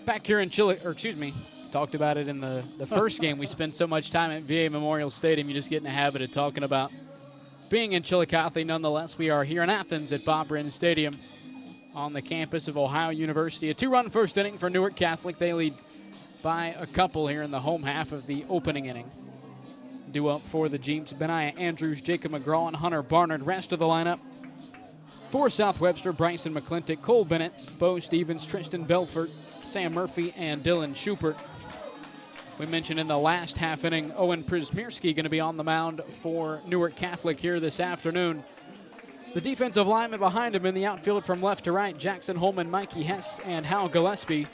Back here in talked about it in the first game. We spent so much time at VA Memorial Stadium, you just get in the habit of talking about being in Chillicothe. Nonetheless, we are here in Athens at Bob Wren Stadium on the campus of Ohio University. A 2-run first inning for Newark Catholic. They lead by a couple here in the home half of the opening inning. Due up for the Jeeps, Benaiah Andrews, Jacob McGraw, and Hunter Barnard. Rest of the lineup for South Webster: Bryson McClintock, Cole Bennett, Bo Stevens, Tristan Belfort, Sam Murphy, and Dylan Schubert. We mentioned in the last half inning, Owen Przmierski going to be on the mound for Newark Catholic here this afternoon. The defensive linemen behind him in the outfield from left to right: Jackson Holman, Mikey Hess, and Hal Gillespie.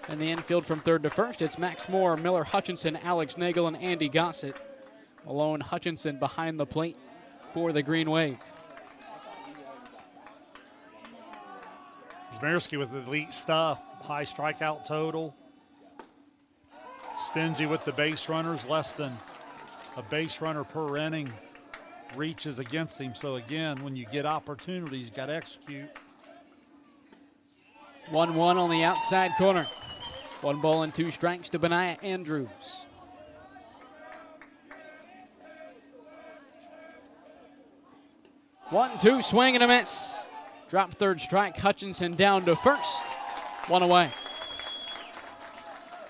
In the infield from third to first, it's Max Moore, Miller Hutchinson, Alex Nagel, and Andy Gossett. Malone Hutchinson behind the plate for the Green Wave. Przmierski with elite stuff, high strikeout total. Stingy with the base runners, less than a base runner per inning reaches against him. So again, when you get opportunities, you got to execute. 1-1 on the outside corner. 1 ball and 2 strikes to Benaiah Andrews. One, two, swing and a miss. Drop third strike, Hutchinson down to first. 1 away.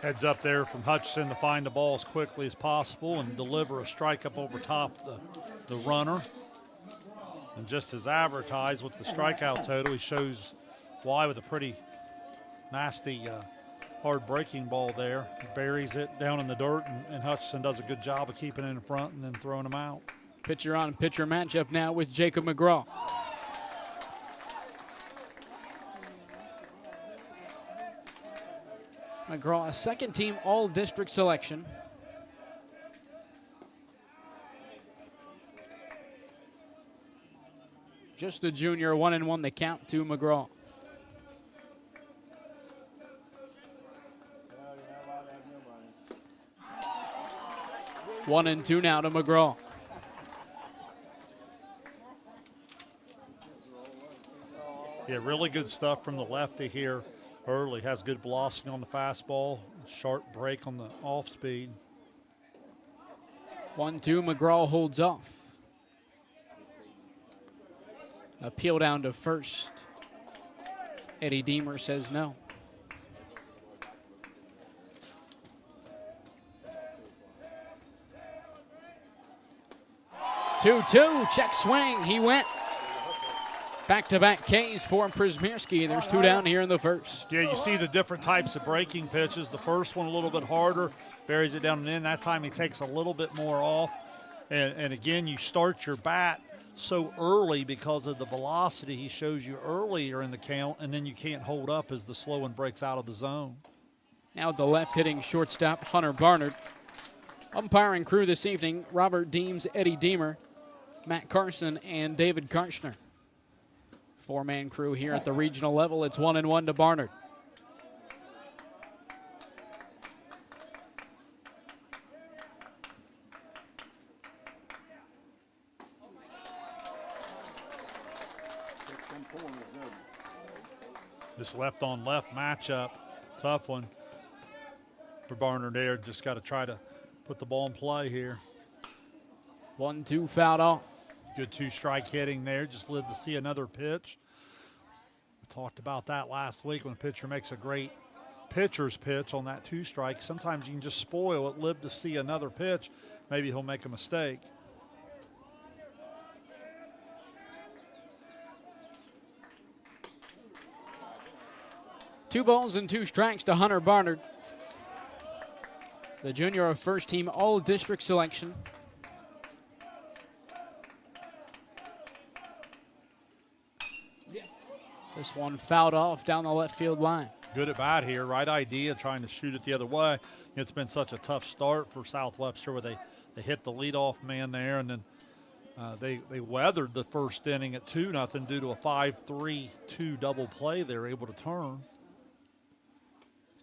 Heads up there from Hutchinson to find the ball as quickly as possible and deliver a strike up over top the runner. And just as advertised with the strikeout total, he shows why with a pretty nasty hard breaking ball there. He buries it down in the dirt, and Hutchinson does a good job of keeping it in front and then throwing him out. Pitcher on pitcher matchup now with Jacob McGraw. McGraw, a second-team all-district selection. Just a junior, 1-1 the count to McGraw. One and two now to McGraw. Yeah, really good stuff from the lefty here early. Has good velocity on the fastball, sharp break on the off speed. 1-2, McGraw holds off. Appeal down to first. Eddie Deemer says no. 2-2, check swing, he went. Back-to-back Ks for Przmierski. There's 2 down here in the first. Yeah, you see the different types of breaking pitches. The first one a little bit harder, buries it down and in. That time he takes a little bit more off. And again, you start your bat so early because of the velocity he shows you earlier in the count, and then you can't hold up as the slow one breaks out of the zone. Now the left-hitting shortstop, Hunter Barnard. Umpiring crew this evening: Robert Deems, Eddie Deemer, Matt Carson, and David Karchner. 4-man crew here at the regional level. It's 1-1 to Barnard. This left-on-left matchup, tough one for Barnard there. Just got to try to put the ball in play here. 1-2 fouled off. Good 2-strike hitting there. Just live to see another pitch. We talked about that last week when a pitcher makes a great pitcher's pitch on that 2-strike. Sometimes you can just spoil it, live to see another pitch. Maybe he'll make a mistake. Two balls and 2 strikes to Hunter Barnard. The junior of first-team all-district selection. This one fouled off down the left field line. Good at bat here, right idea, trying to shoot it the other way. It's been such a tough start for South Webster where they hit the leadoff man there, and then they weathered the first inning at 2-0 due to a 5-3-2 double play. They were able to turn.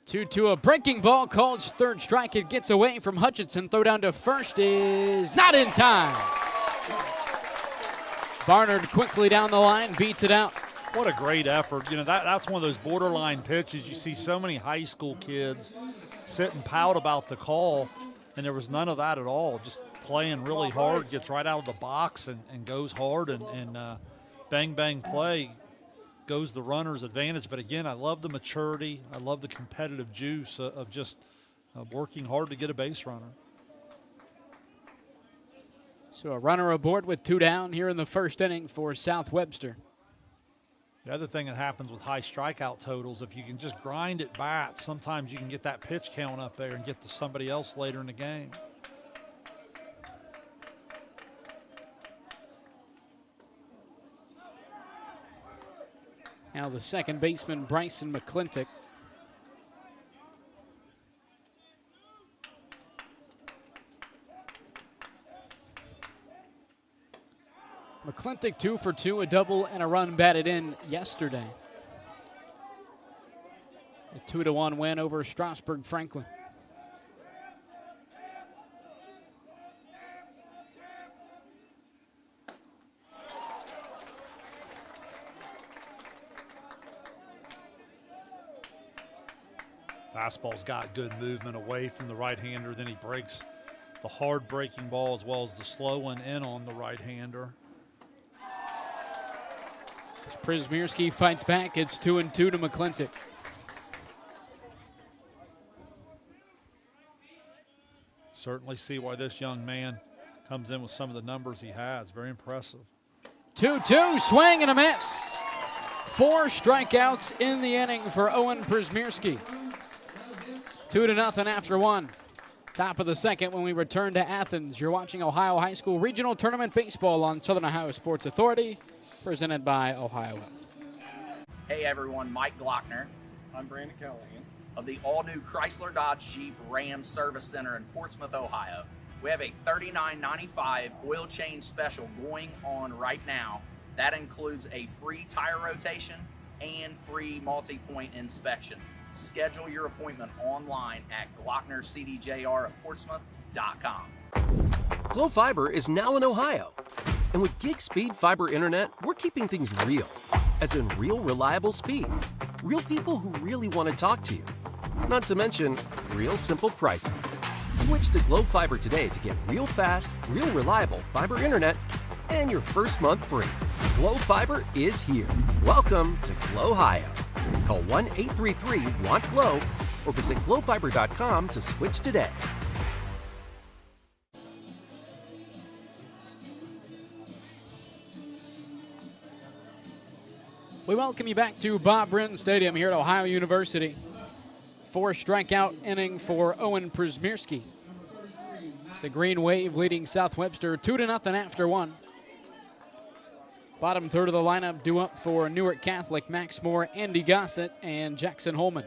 2-2, a breaking ball called third strike. It gets away from Hutchinson. Throw down to first is not in time. Barnard quickly down the line, beats it out. What a great effort. You know, that's one of those borderline pitches. You see so many high school kids sit and pout about the call, and there was none of that at all. Just playing really hard, gets right out of the box and goes hard, and bang, bang play goes the runner's advantage. But again, I love the maturity. I love the competitive juice of just working hard to get a base runner. So a runner aboard with 2 down here in the first inning for South Webster. The other thing that happens with high strikeout totals, if you can just grind at bats, sometimes you can get that pitch count up there and get to somebody else later in the game. Now the second baseman, Bryson McClintock. McClintock 2 for 2, a double and a run batted in yesterday. A 2-1 win over Strasburg Franklin. Fastball's got good movement away from the right-hander. Then he breaks the hard breaking ball as well as the slow one in on the right-hander. As Przmierski fights back, it's 2-2 to McClintock. Certainly see why this young man comes in with some of the numbers he has. Very impressive. 2-2, swing and a miss. 4 strikeouts in the inning for Owen Przmierski. 2-0 after 1. Top of the second when we return to Athens. You're watching Ohio High School Regional Tournament Baseball on Southern Ohio Sports Authority, presented by Ohio Health. Hey everyone, Mike Glockner. I'm Brandon Callahan. Of the all-new Chrysler Dodge Jeep Ram Service Center in Portsmouth, Ohio. We have a $39.95 oil change special going on right now. That includes a free tire rotation and free multi-point inspection. Schedule your appointment online at glocknercdjr@portsmouth.com. Glo Fiber is now in Ohio. And with gig speed fiber internet, we're keeping things real. As in real reliable speeds. Real people who really want to talk to you. Not to mention, real simple pricing. Switch to Glo Fiber today to get real fast, real reliable fiber internet and your first month free. Glo Fiber is here. Welcome to Glo Ohio. Call 1-833-WANT-GLO or visit glofiber.com to switch today. We welcome you back to Bob Wren Stadium here at Ohio University. 4 strikeout inning for Owen Przmierski. It's the Green Wave leading South Webster 2-0 after 1. Bottom third of the lineup due up for Newark Catholic, Max Moore, Andy Gossett, and Jackson Holman.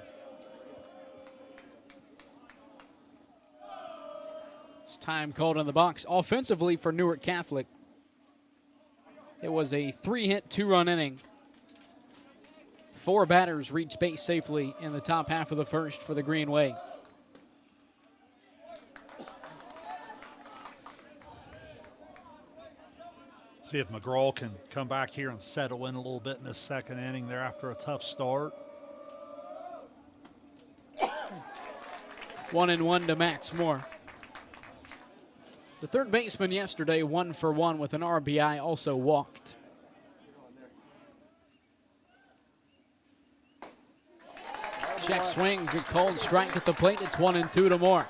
It's time called in the box offensively for Newark Catholic. It was a 3-hit, 2-run inning. 4 batters reached base safely in the top half of the first for the Green Wave. See if McGraw can come back here and settle in a little bit in this second inning there after a tough start. 1-1 to Max Moore. The third baseman yesterday 1 for 1 with an RBI, also walked. Check swing, good called strike at the plate. It's 1-2 to Moore.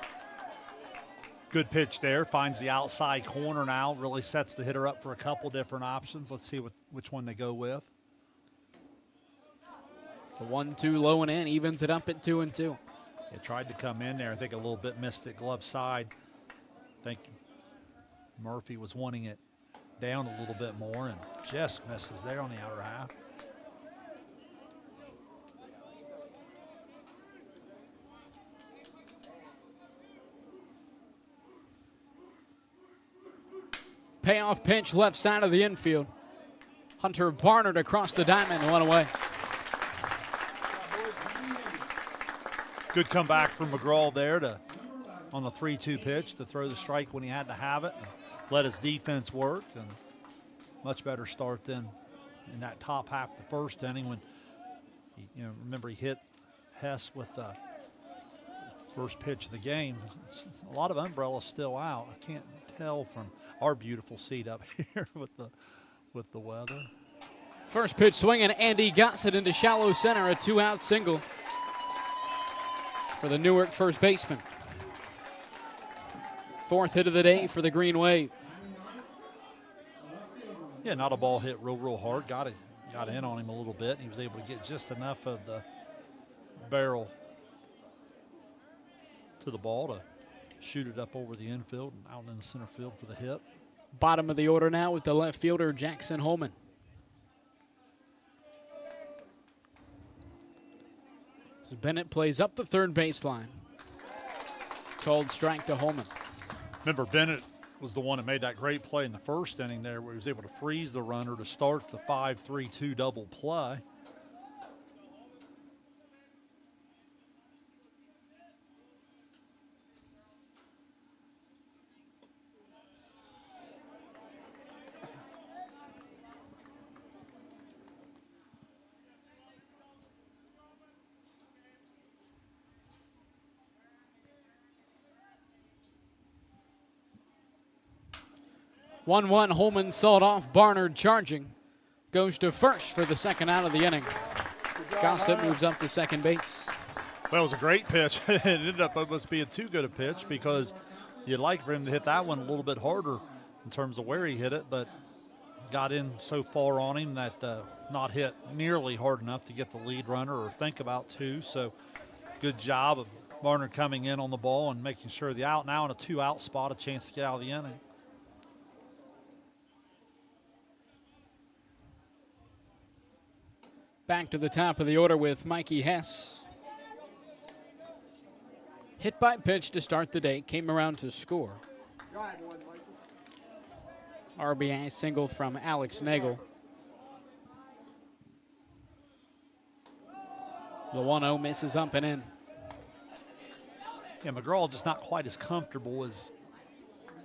Good pitch there, finds the outside corner now, really sets the hitter up for a couple different options. Let's see which one they go with. So 1-2 low and in, evens it up at 2-2. It tried to come in there, I think a little bit missed it glove side. I think Murphy was wanting it down a little bit more and just misses there on the outer half. Payoff pitch left side of the infield. Hunter Barnard across the diamond, 1 away. Good comeback from McGraw there on the 3-2 pitch to throw the strike when he had to have it. And let his defense work, and much better start than in that top half of the first inning when, remember he hit Hess with the first pitch of the game. A lot of umbrellas still out. I can't tell from our beautiful seat up here with the weather. First pitch swinging, Andy Gossett into shallow center, a 2-out single for the Newark first baseman. Fourth hit of the day for the Green Wave. Yeah, not a ball hit real hard. Got in on him a little bit. He was able to get just enough of the barrel to the ball to shoot it up over the infield and out in the center field for the hit. Bottom of the order now with the left fielder, Jackson Holman. As Bennett plays up the third baseline. Called strike to Holman. Remember, Bennett was the one that made that great play in the first inning there where he was able to freeze the runner to start the 5-3-2 double play. One Holman sawed off. Barnard charging. Goes to first for the second out of the inning. Gossett moves up to second base. Well, it was a great pitch. It ended up almost being too good a pitch because you'd like for him to hit that one a little bit harder in terms of where he hit it, but got in so far on him that not hit nearly hard enough to get the lead runner or think about two. So good job of Barnard coming in on the ball and making sure the out now in a 2-out spot, a chance to get out of the inning. Back to the top of the order with Mikey Hess. Hit by pitch to start the day. Came around to score. RBI single from Alex Nagel. So the 1-0 misses up and in. Yeah, McGraw just not quite as comfortable as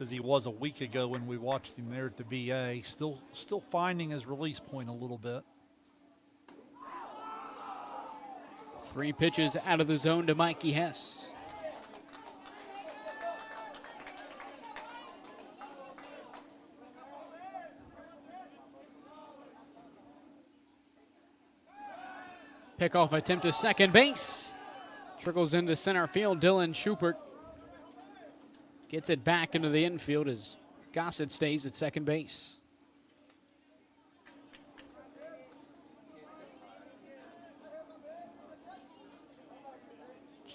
he was a week ago when we watched him there at the VA. Still finding his release point a little bit. 3 pitches out of the zone to Mikey Hess. Pickoff attempt to second base. Trickles into center field. Dylan Schubert gets it back into the infield as Gossett stays at second base.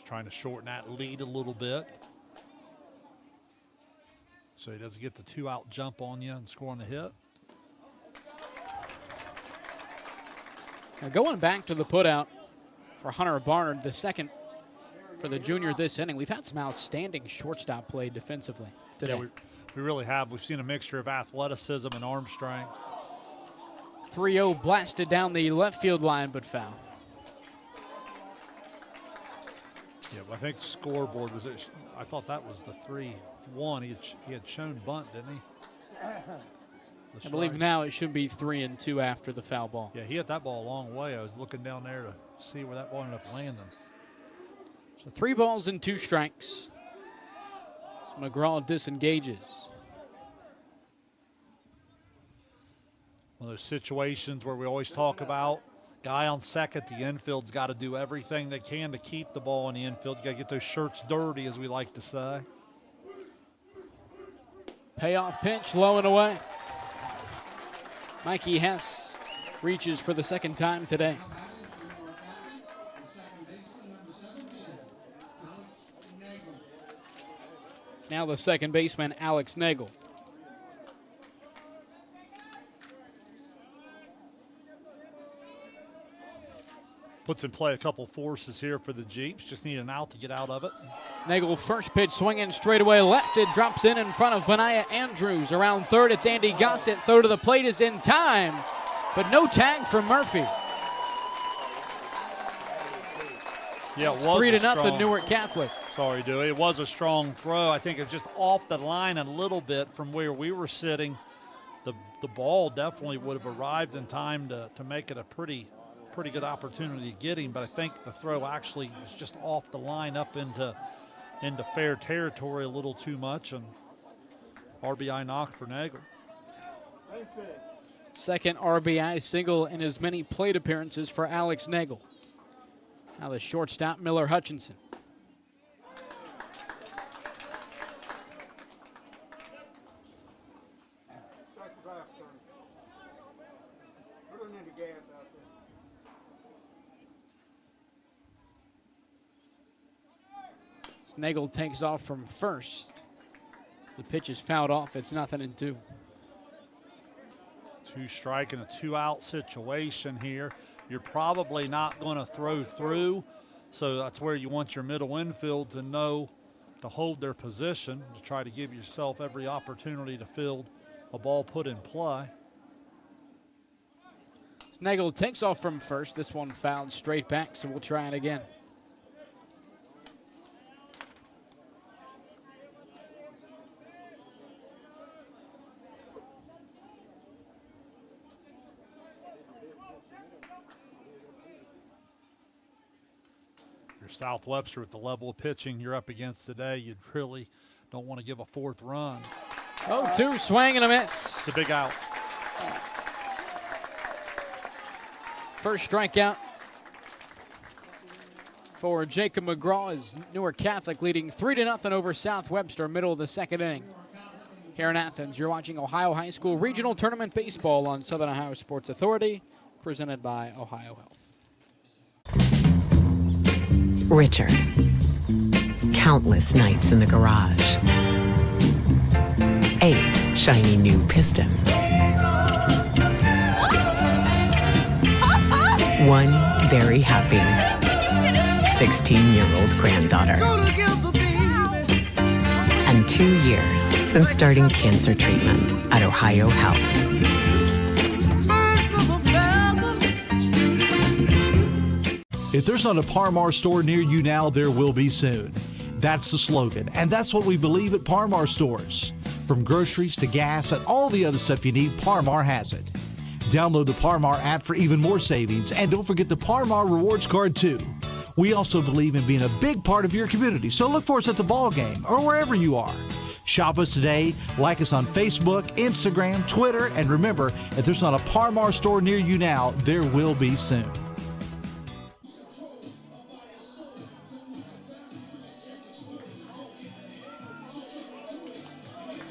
Trying to shorten that lead a little bit so he doesn't get the 2-out jump on you and scoring the hit. Now going back to the putout for Hunter Barnard, the second for the junior this inning. We've had some outstanding shortstop play defensively today. Yeah, we really have. We've seen a mixture of athleticism and arm strength. 3-0 blasted down the left field line, but foul. Yeah, I think the scoreboard was, I thought that was the 3-1. He had shown bunt, didn't he? I believe now it should be 3-2 after the foul ball. Yeah, he hit that ball a long way. I was looking down there to see where that ball ended up landing. So 3 balls and 2 strikes. So McGraw disengages. One of those situations where we always talk about guy on second, the infield's got to do everything they can to keep the ball in the infield. You got to get those shirts dirty, as we like to say. Payoff pitch, low and away. Mikey Hess reaches for the second time today. Now the second baseman, Alex Nagel. Puts in play a couple forces here for the Jeeps. Just need an out to get out of it. Nagel first pitch swinging straight away left. It drops in front of Benaiah Andrews. Around third, it's Andy Gossett. Throw to the plate is in time, but no tag from Murphy. Yeah, it was 3-0 Newark Catholic. Sorry, Dewey. It was a strong throw. I think it's just off the line a little bit from where we were sitting. The the ball definitely would have arrived in time to make it a pretty good opportunity to get him, but I think the throw actually was just off the line up into fair territory a little too much, and RBI knock for Nagel. Second RBI single in as many plate appearances for Alex Nagel. Now the shortstop, Miller Hutchinson. Nagel takes off from first. The pitch is fouled off. It's 0-2. 2 strike in a 2-out situation here. You're probably not going to throw through, so that's where you want your middle infield to know to hold their position to try to give yourself every opportunity to field a ball put in play. Nagel takes off from first. This one fouled straight back, so we'll try it again. South Webster at the level of pitching you're up against today, you really don't want to give a 4th run. 0-2, swing and a miss. It's a big out. First strikeout for Jacob McGraw is Newark Catholic leading 3-0 over South Webster, middle of the 2nd inning. Here in Athens, you're watching Ohio High School Regional Tournament Baseball on Southern Ohio Sports Authority, presented by Ohio Health. Richard. Countless nights in the garage. 8 shiny new Pistons. 1 very happy 16-year-old granddaughter. And 2 years since starting cancer treatment at Ohio Health. If there's not a Par-Mar store near you now, there will be soon. That's the slogan, and that's what we believe at Par-Mar stores. From groceries to gas and all the other stuff you need, Par-Mar has it. Download the Par-Mar app for even more savings, and don't forget the Par-Mar rewards card too. We also believe in being a big part of your community, so look for us at the ball game or wherever you are. Shop us today, like us on Facebook, Instagram, Twitter, and remember, if there's not a Par-Mar store near you now, there will be soon.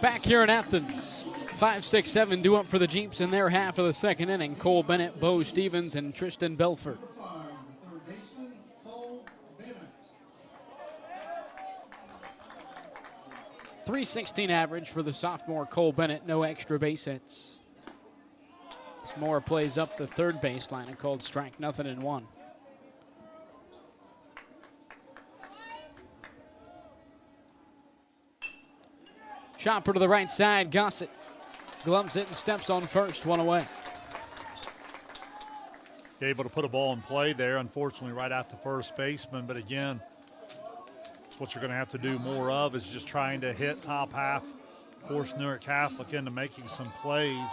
Back here in Athens, 5, 6, 7 due up for the Jeeps in their half of the 2nd inning. Cole Bennett, Bo Stevens, and Tristan Belfort. .316 average for the sophomore Cole Bennett, no extra base hits. Moore plays up the third baseline and called strike, 0-1. Chopper to the right side, Gossett gloves it and steps on first, 1 away. Able to put a ball in play there, unfortunately right at the first baseman, but again, it's what you're going to have to do more of is just trying to hit top half, force Newark Catholic into making some plays.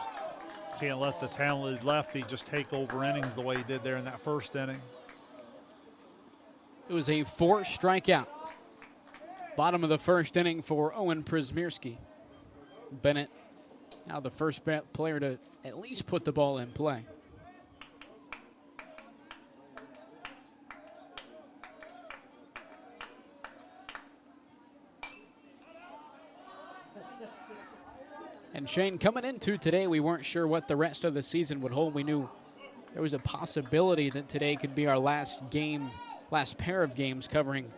Can't let the talented lefty just take over innings the way he did there in that first inning. It was a 4 strikeout. Bottom of the first inning for Owen Przmierski. Bennett now the first player to at least put the ball in play. And Shane, coming into today, we weren't sure what the rest of the season would hold. We knew there was a possibility that today could be our last pair of games covering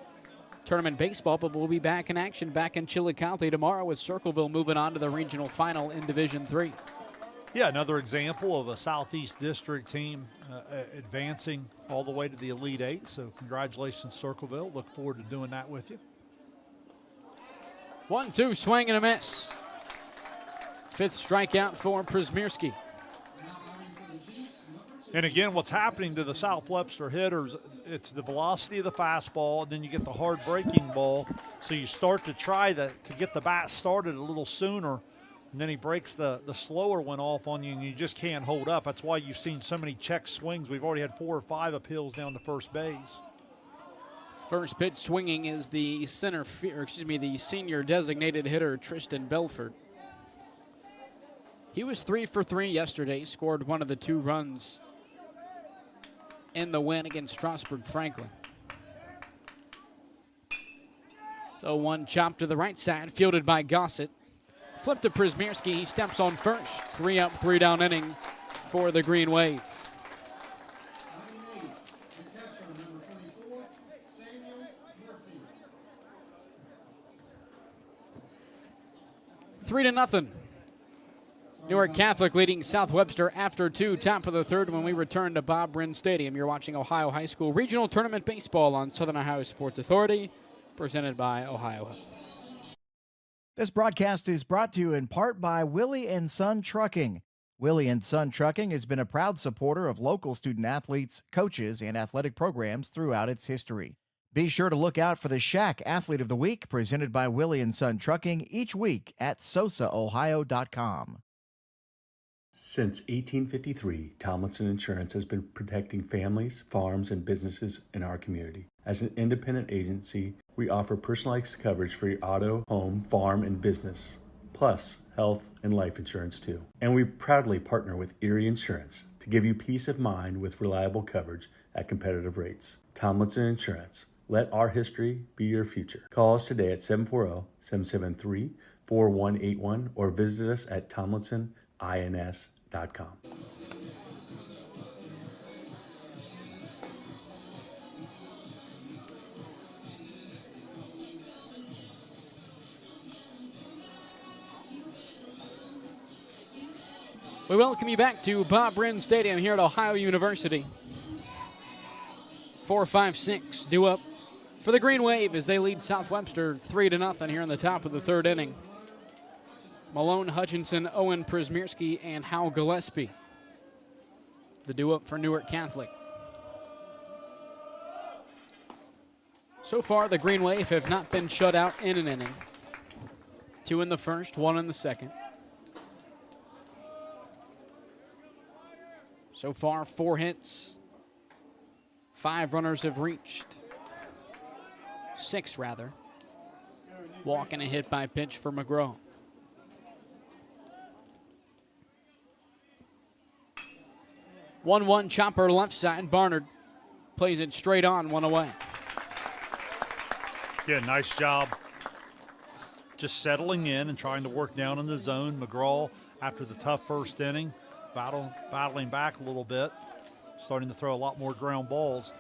tournament baseball, but we'll be back in action back in Chillicothe tomorrow with Circleville moving on to the regional final in Division III. Yeah, another example of a Southeast District team advancing all the way to the Elite Eight. So congratulations, Circleville. Look forward to doing that with you. 1-2, swing and a miss. 5th strikeout for Przmierski. And again, what's happening to the South Webster hitters, it's the velocity of the fastball, and then you get the hard breaking ball. So you start to try to get the bat started a little sooner and then he breaks the slower one off on you, and you just can't hold up. That's why you've seen so many check swings. We've already had 4 or 5 appeals down to first base. First pitch swinging is the the senior designated hitter, Tristan Belford. He was 3 for 3 yesterday, scored one of the 2 runs in the win against Strasburg Franklin. So one chop to the right side, fielded by Gossett. Flip to Przmierski, he steps on first. 3 up, 3 down inning for the Green Wave. Three to nothing. Newark Catholic leading South Webster after 2, top of the third when we return to Bob Wren Stadium. You're watching Ohio High School Regional Tournament Baseball on Southern Ohio Sports Authority, presented by Ohio Health. This broadcast is brought to you in part by Willie & Son Trucking. Willie & Son Trucking has been a proud supporter of local student-athletes, coaches, and athletic programs throughout its history. Be sure to look out for the Shack Athlete of the Week, presented by Willie & Son Trucking, each week at sosaohio.com. Since 1853, Tomlinson Insurance has been protecting families, farms, and businesses in our community. As an independent agency, we offer personalized coverage for your auto, home, farm, and business, plus health and life insurance too. And we proudly partner with Erie Insurance to give you peace of mind with reliable coverage at competitive rates. Tomlinson Insurance. Let our history be your future. Call us today at 740-773-4181 or visit us at tomlinsonins.com. We welcome you back to Bob Wren Stadium here at Ohio University. 4-5-6 due up for the Green Wave as they lead South Webster 3-0 here in the top of the third inning. Malone, Hutchinson, Owen Przmierski, and Hal Gillespie. The due up for Newark Catholic. So far, the Green Wave have not been shut out in an inning. 2 in the first, 1 in the second. So far, 4 hits. 5 runners have reached. 6, rather. Walk and a hit by pitch for McGraw. One chopper left side. Barnard plays it straight on, 1 away. Yeah, nice job just settling in and trying to work down in the zone. McGraw, after the tough first inning, battling back a little bit, starting to throw a lot more ground balls.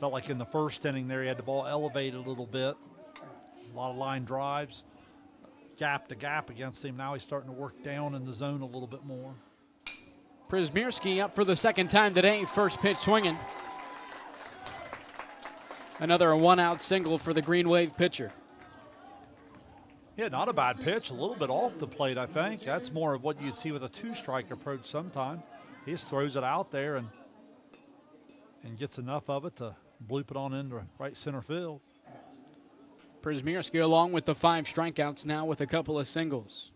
Felt like in the first inning there he had the ball elevated a little bit. A lot of line drives, gap to gap against him. Now he's starting to work down in the zone a little bit more. Przmierski up for the second time today. First pitch swinging. Another 1-out single for the Green Wave pitcher. Yeah, not a bad pitch. A little bit off the plate, I think. That's more of what you'd see with a 2-strike approach sometime. He just throws it out there and gets enough of it to bloop it on into right center field. Przmierski along with the 5 strikeouts now with a couple of singles.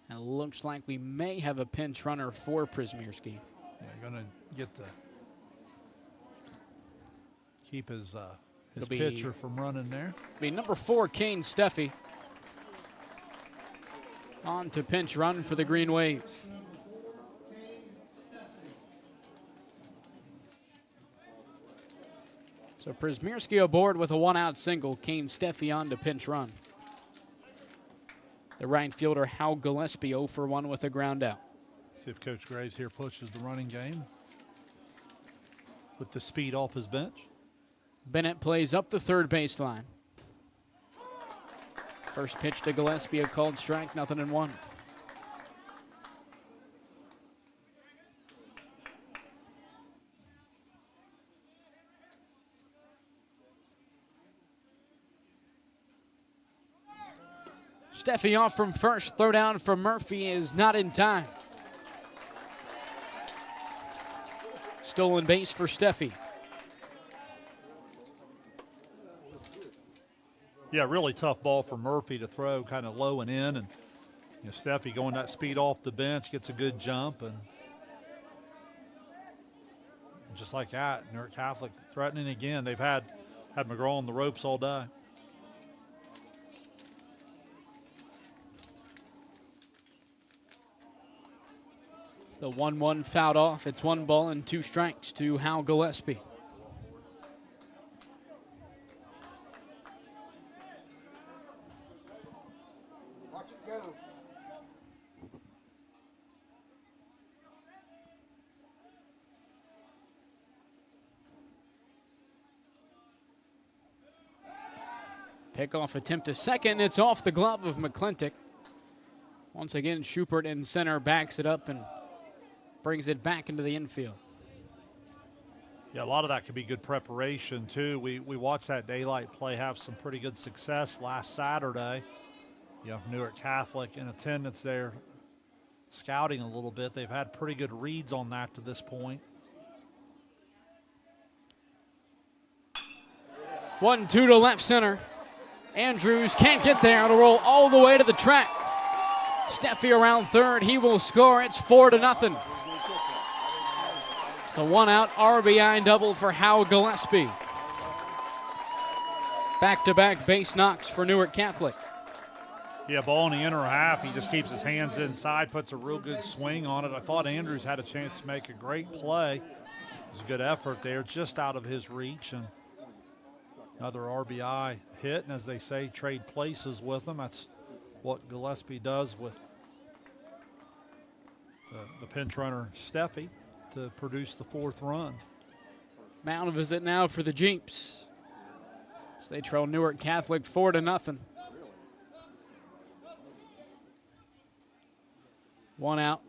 And it looks like we may have a pinch runner for Przmierski. Yeah, going to get keep his pitcher from running there. Be number 4, Kane Steffi. On to pinch run for the Green Wave. So Przmierski aboard with a 1-out single. Kane Steffi on to pinch run. The right fielder, Hal Gillespie, 0 for 1 with a ground out. See if Coach Graves here pushes the running game with the speed off his bench. Bennett plays up the third baseline. First pitch to Gillespie, a called strike, 0-1. Steffi off from first. Throw down from Murphy is not in time. Stolen base for Steffi. Yeah, really tough ball for Murphy to throw, kind of low and in, and Steffi going that speed off the bench, gets a good jump, and just like that, Newark Catholic threatening again. They've had McGraw on the ropes all day. The 1-1 fouled off. It's 1 ball and 2 strikes to Hal Gillespie. Watch it go. Pickoff attempt to second. It's off the glove of McClintock. Once again, Schubert in center backs it up and brings it back into the infield. Yeah, a lot of that could be good preparation, too. We watched that daylight play have some pretty good success last Saturday. Newark Catholic in attendance there, scouting a little bit. They've had pretty good reads on that to this point. 1-2 to left center. Andrews can't get there. It'll roll all the way to the track. Steffi around third. He will score. It's 4-0. The 1-out RBI double for Hal Gillespie. Back-to-back base knocks for Newark Catholic. Yeah, ball in the inner half. He just keeps his hands inside, puts a real good swing on it. I thought Andrews had a chance to make a great play. It was a good effort there, just out of his reach. And another RBI hit, and as they say, trade places with them. That's what Gillespie does with the pinch runner Steffi to produce the 4th run. Mound visit now for the Jeeps, as they trail Newark Catholic 4-0. 1 out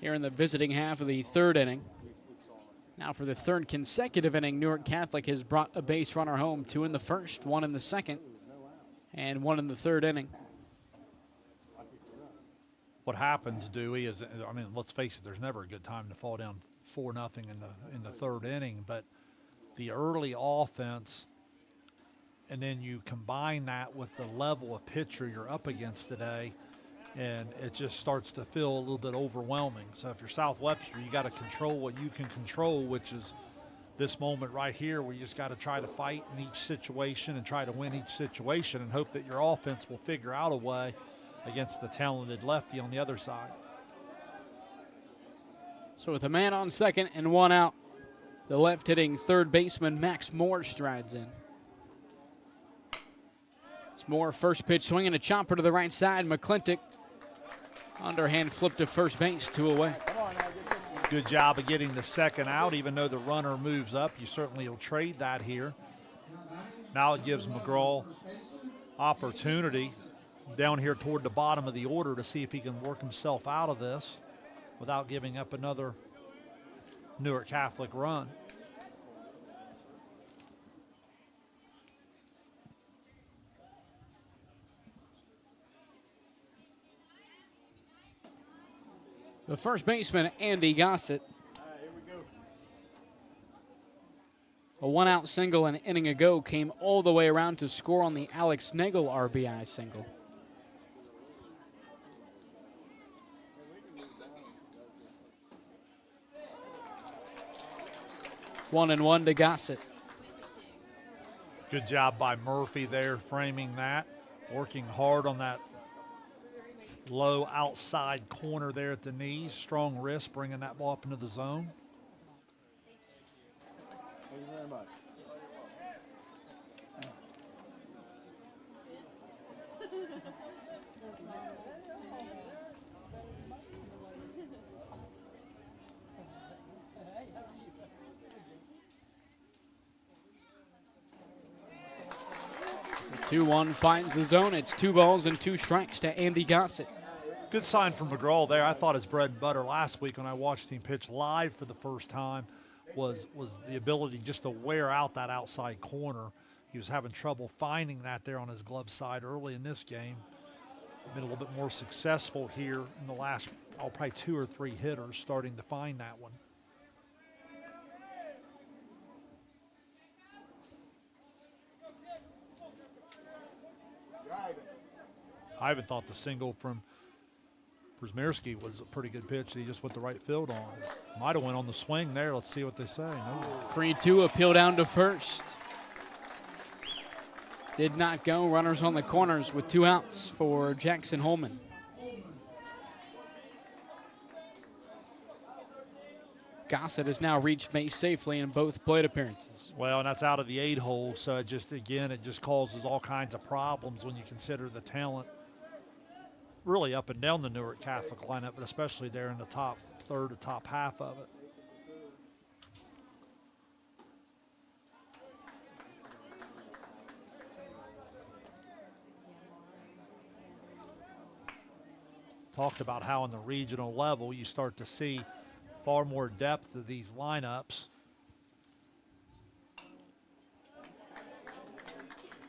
here in the visiting half of the 3rd inning. Now for the 3rd consecutive inning, Newark Catholic has brought a base runner home, 2 in the 1st, 1 in the 2nd, and 1 in the 3rd inning. What happens, Dewey, is, let's face it, there's never a good time to fall down 4-0 in the 3rd inning, but the early offense, and then you combine that with the level of pitcher you're up against today, and it just starts to feel a little bit overwhelming. So if you're South Webster, you got to control what you can control, which is this moment right here where you just got to try to fight in each situation and try to win each situation and hope that your offense will figure out a way against the talented lefty on the other side. So with a man on second and 1 out, the left-hitting 3rd baseman Max Moore strides in. It's Moore, first pitch swinging a chopper to the right side. McClintock, underhand flip to first base, 2 away. Good job of getting the 2nd out, even though the runner moves up. You certainly will trade that here. Now it gives McGraw opportunity down here toward the bottom of the order to see if he can work himself out of this without giving up another Newark Catholic run. The first baseman, Andy Gossett. A 1-out single an inning ago came all the way around to score on the Alex Nagel RBI single. One and 1 to Gossett. Good job by Murphy there, framing that, working hard on that low outside corner there at the knees. Strong wrist, bringing that ball up into the zone. Thank you very much. So 2-1 finds the zone. It's 2 balls and 2 strikes to Andy Gossett. Good sign from McGraw there. I thought his bread and butter last week when I watched him pitch live for the first time was the ability just to wear out that outside corner. He was having trouble finding that there on his glove side early in this game. Been a little bit more successful here in the last, probably 2 or 3 hitters starting to find that one. I even thought the single from Przmierski was a pretty good pitch that he just went the right field on. Might have went on the swing there. Let's see what they say. No. 3-2, appeal down to first. Did not go. Runners on the corners with 2 outs for Jackson Holman. Gossett has now reached base safely in both plate appearances. Well, and that's out of the 8 hole, so it just causes all kinds of problems when you consider the talent really up and down the Newark Catholic lineup, but especially there in the top third or top half of it. Talked about how on the regional level you start to see far more depth of these lineups.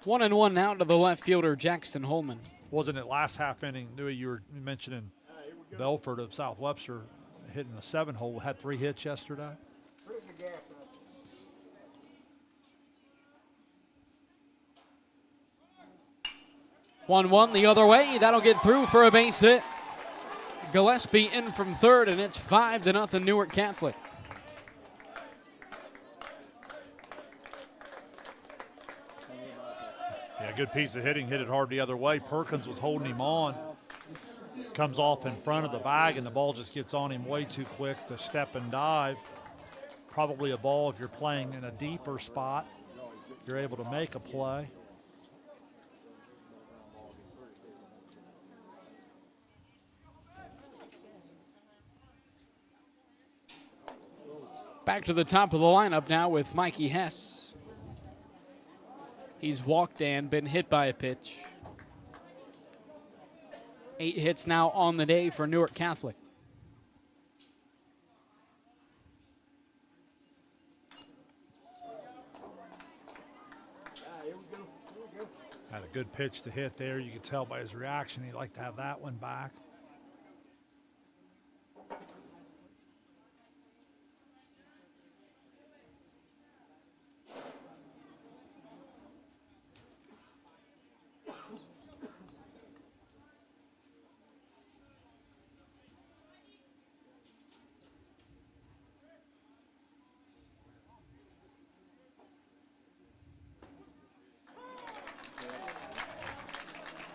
1-1 now to the left fielder, Jackson Holman. Wasn't it last half inning, Dewey, you were mentioning Belford of South Webster hitting the 7 hole, had 3 hits yesterday? 1-1 the other way. That'll get through for a base hit. Gillespie in from third, and it's 5-0 Newark Catholic. Yeah, good piece of hitting, hit it hard the other way. Perkins was holding him on. Comes off in front of the bag, and the ball just gets on him way too quick to step and dive. Probably a ball if you're playing in a deeper spot, you're able to make a play. Back to the top of the lineup now with Mikey Hess. He's walked and been hit by a pitch. 8 hits now on the day for Newark Catholic. Had a good pitch to hit there. You could tell by his reaction he'd like to have that one back.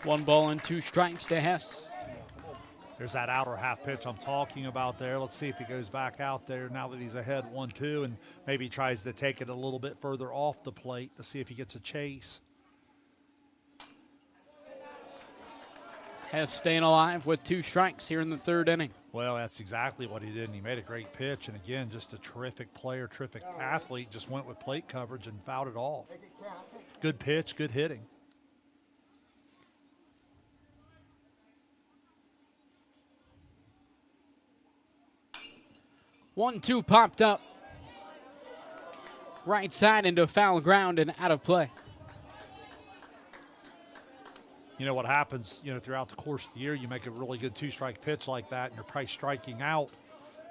One ball and 2 strikes to Hess. There's that outer half pitch I'm talking about there. Let's see if he goes back out there now that he's ahead 1-2 and maybe tries to take it a little bit further off the plate to see if he gets a chase. Hess staying alive with 2 strikes here in the 3rd inning. Well, that's exactly what he did, and he made a great pitch. And again, just a terrific player, terrific athlete, just went with plate coverage and fouled it off. Good pitch, good hitting. 1-2 popped up. Right side into foul ground and out of play. You know what happens, throughout the course of the year, you make a really good 2-strike pitch like that, and you're probably striking out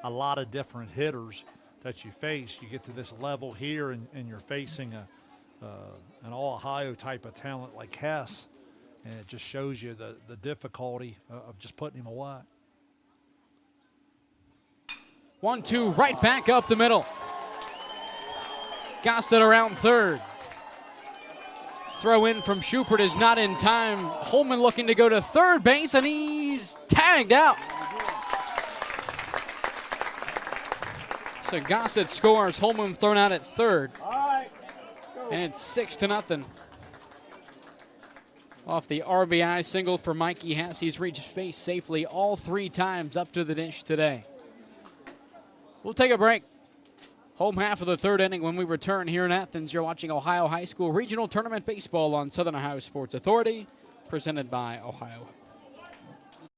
a lot of different hitters that you face. You get to this level here, and you're facing an all-Ohio type of talent like Hess, and it just shows you the difficulty of just putting him away. 1-2 right back up the middle. Gossett around third. Throw in from Schubert is not in time. Holman looking to go to third base, and he's tagged out. So Gossett scores. Holman thrown out at third. And it's 6-0. Off the RBI single for Mikey Hess. He's reached base safely all 3 times up to the dish today. We'll take a break. Home half of the 3rd inning. When we return here in Athens, you're watching Ohio High School Regional Tournament Baseball on Southern Ohio Sports Authority, presented by Ohio.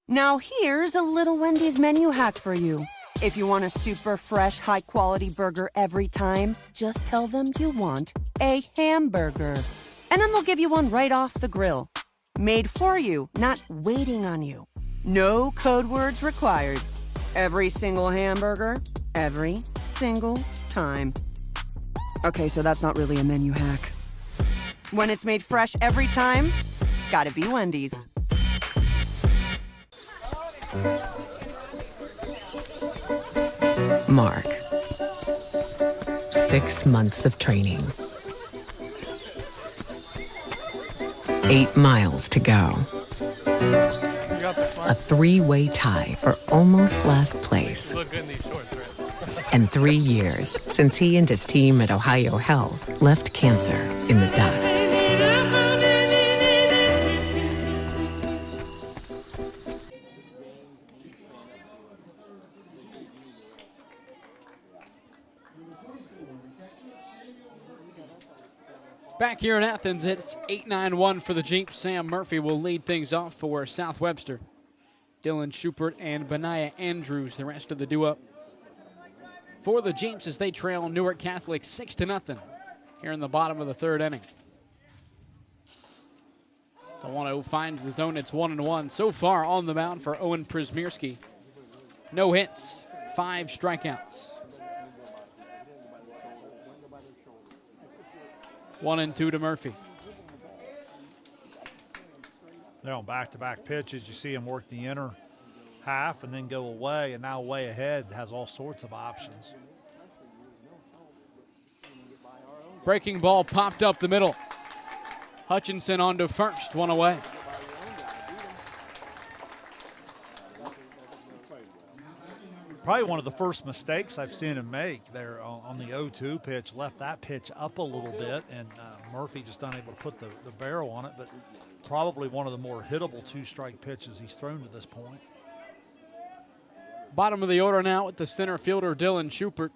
Now here's a little Wendy's menu hack for you. If you want a super fresh, high-quality burger every time, just tell them you want a hamburger. And then they'll give you one right off the grill. Made for you, not waiting on you. No code words required. Every single hamburger, every single time. Okay, so that's not really a menu hack. When it's made fresh every time, gotta be Wendy's. Mark. 6 months of training. 8 miles to go. A 3-way tie for almost last place. And 3 years since he and his team at Ohio Health left cancer in the dust. Back here in Athens, it's 8-9-1 for the Jeep. Sam Murphy will lead things off for South Webster. Dylan Schubert and Benaiah Andrews, the rest of the duo. For the Jeeps as they trail Newark Catholic 6-0 here in the bottom of the third inning. The 1-0 finds the zone. It's 1-1 so far on the mound for Owen Przmierski. No hits, 5 strikeouts. 1-2 to Murphy. They're on back-to-back pitches. You see him work the inner half and then go away, and now way ahead has all sorts of options. Breaking ball popped up the middle. Hutchinson on to first, 1 away. Probably one of the first mistakes I've seen him make there on the 0-2 pitch. Left that pitch up a little bit, and Murphy just unable to put the barrel on it, but probably one of the more hittable 2-strike pitches he's thrown to this point. Bottom of the order now with the center fielder, Dylan Schubert.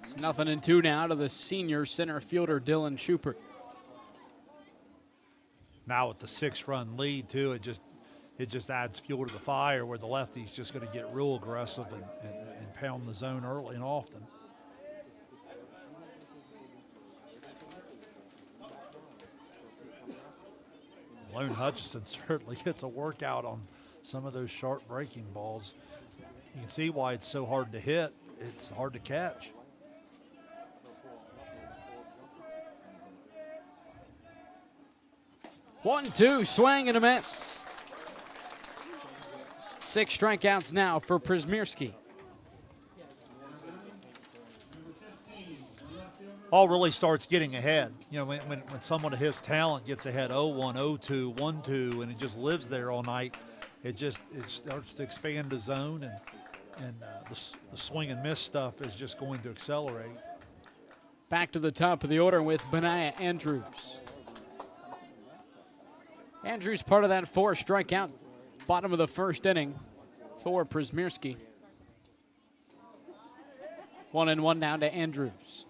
It's 0-2 now to the senior center fielder, Dylan Schubert. Now with the 6-run lead, too, it just adds fuel to the fire where the lefty's just going to get real aggressive and pound the zone early and often. Lone Hutchinson certainly gets a workout on some of those sharp breaking balls. You can see why it's so hard to hit. It's hard to catch. One, two, swing and a miss. 6 strikeouts now for Przmierski. All really starts getting ahead. You know, when someone of his talent gets ahead 0-1, 0-2, 1-2, and it just lives there all night, it starts to expand the zone, and the swing and miss stuff is just going to accelerate. Back to the top of the order with Benaiah Andrews. Andrews part of that 4 strikeout bottom of the first inning for Przmierski. 1-1 down to Andrews.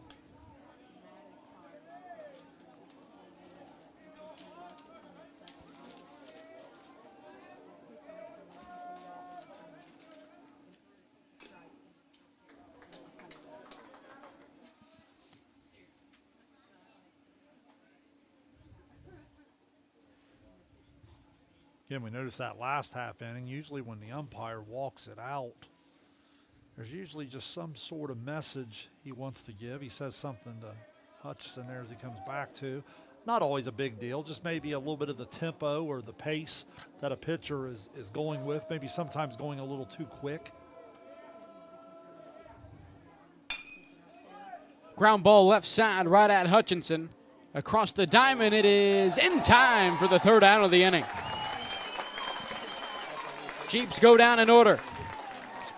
Again, we noticed that last half inning, usually when the umpire walks it out, there's usually just some sort of message he wants to give. He says something to Hutchinson there as he comes back to. Not always a big deal, just maybe a little bit of the tempo or the pace that a pitcher is going with, maybe sometimes going a little too quick. Ground ball left side right at Hutchinson. Across the diamond, it is in time for the third out of the inning. Jeeps go down in order.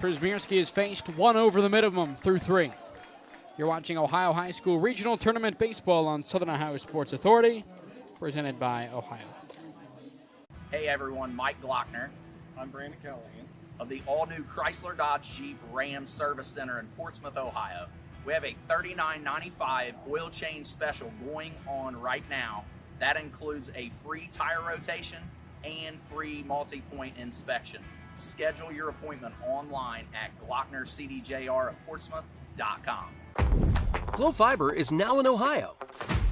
Przmierski has faced 1 over the minimum through 3. You're watching Ohio High School Regional Tournament Baseball on Southern Ohio Sports Authority, presented by Ohio. Hey everyone, Mike Glockner. I'm Brandon Callahan. Of the all-new Chrysler Dodge Jeep Ram Service Center in Portsmouth, Ohio. We have a $39.95 oil change special going on right now. That includes a free tire rotation and free multi-point inspection. Schedule your appointment online at GlocknerCDJR@Portsmouth.com. Glow Fiber is now in Ohio.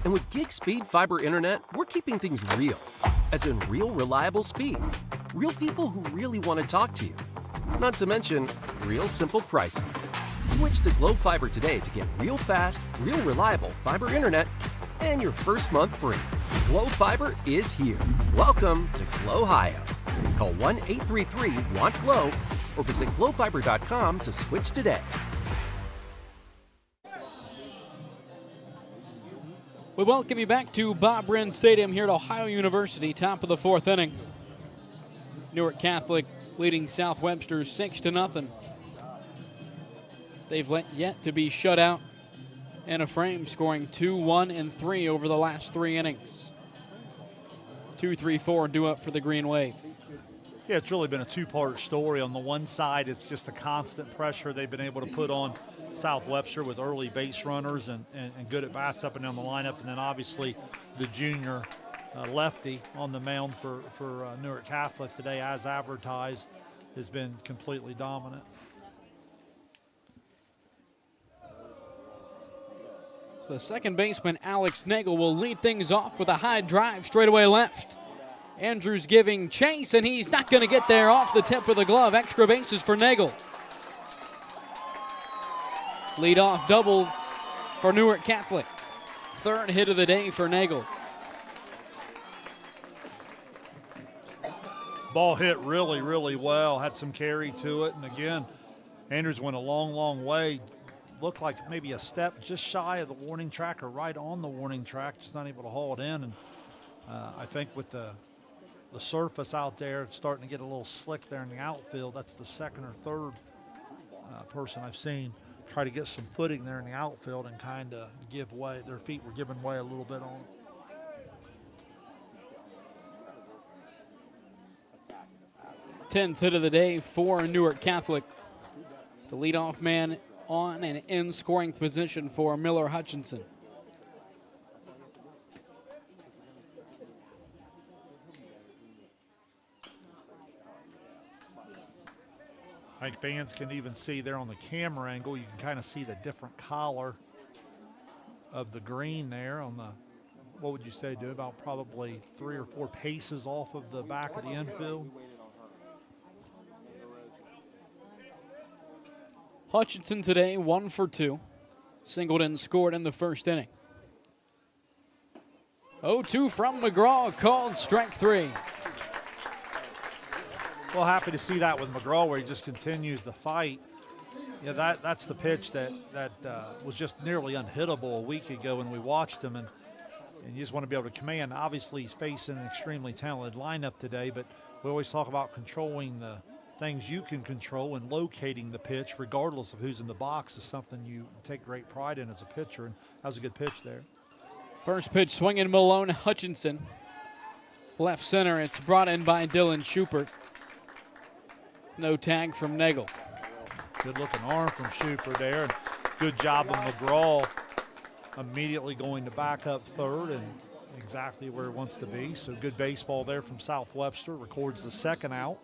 And with gig speed fiber internet, we're keeping things real. As in real reliable speeds. Real people who really want to talk to you. Not to mention, real simple pricing. Switch to Glow Fiber today to get real fast, real reliable fiber internet and your first month free. Glow Fiber is here. Welcome to Glow-Hio. Call 1-833-WANT-GLOW or visit glowfiber.com to switch today. We welcome you back to Bob Wren Stadium here at Ohio University, top of the fourth inning. Newark Catholic leading South Webster 6-0. They've yet to be shut out in a frame, scoring 2, 1, and 3 over the last 3 innings. 2, 3, 4 due up for the Green Wave. Yeah, it's really been a two-part story. On the one side, it's just the constant pressure they've been able to put on South Webster with early base runners and good at-bats up and down the lineup. And then obviously the junior lefty on the mound for Newark Catholic today, as advertised, has been completely dominant. So the second baseman, Alex Nagel, will lead things off with a high drive straightaway left. Andrews giving chase, and he's not going to get there off the tip of the glove. Extra bases for Nagel. Lead-off double for Newark Catholic. Third hit of the day for Nagel. Ball hit really, really well, had some carry to it. And again, Andrews went a long, long way. Looked like maybe a step just shy of the warning track or right on the warning track, just not able to haul it in. And I think with the surface out there, it's starting to get a little slick there in the outfield. That's the second or third person I've seen try to get some footing there in the outfield and kind of give way. Their feet were giving way a little bit on it. 10th hit of the day for Newark Catholic. The leadoff man on and in scoring position for Miller Hutchinson. I think fans can even see there on the camera angle, you can kind of see the different color of the green there on the, what would you say, do about probably 3 or 4 paces off of the back of the infield. Hutchinson today 1 for 2. Singled and scored in the first inning. 0-2 from McGraw, called strike 3. Well, happy to see that with McGraw, where he just continues to fight. Yeah, that's the pitch that was just nearly unhittable a week ago when we watched him, and you just want to be able to command. Obviously, he's facing an extremely talented lineup today, but we always talk about controlling the things you can control, and locating the pitch, regardless of who's in the box, is something you take great pride in as a pitcher, and that was a good pitch there. First pitch swinging Malone Hutchinson. Left center, it's brought in by Dylan Schubert. No tag from Nagel. Good looking arm from Schubert there. And good job of McGraw immediately going to back up third and exactly where he wants to be. So good baseball there from South Webster. Records the second out.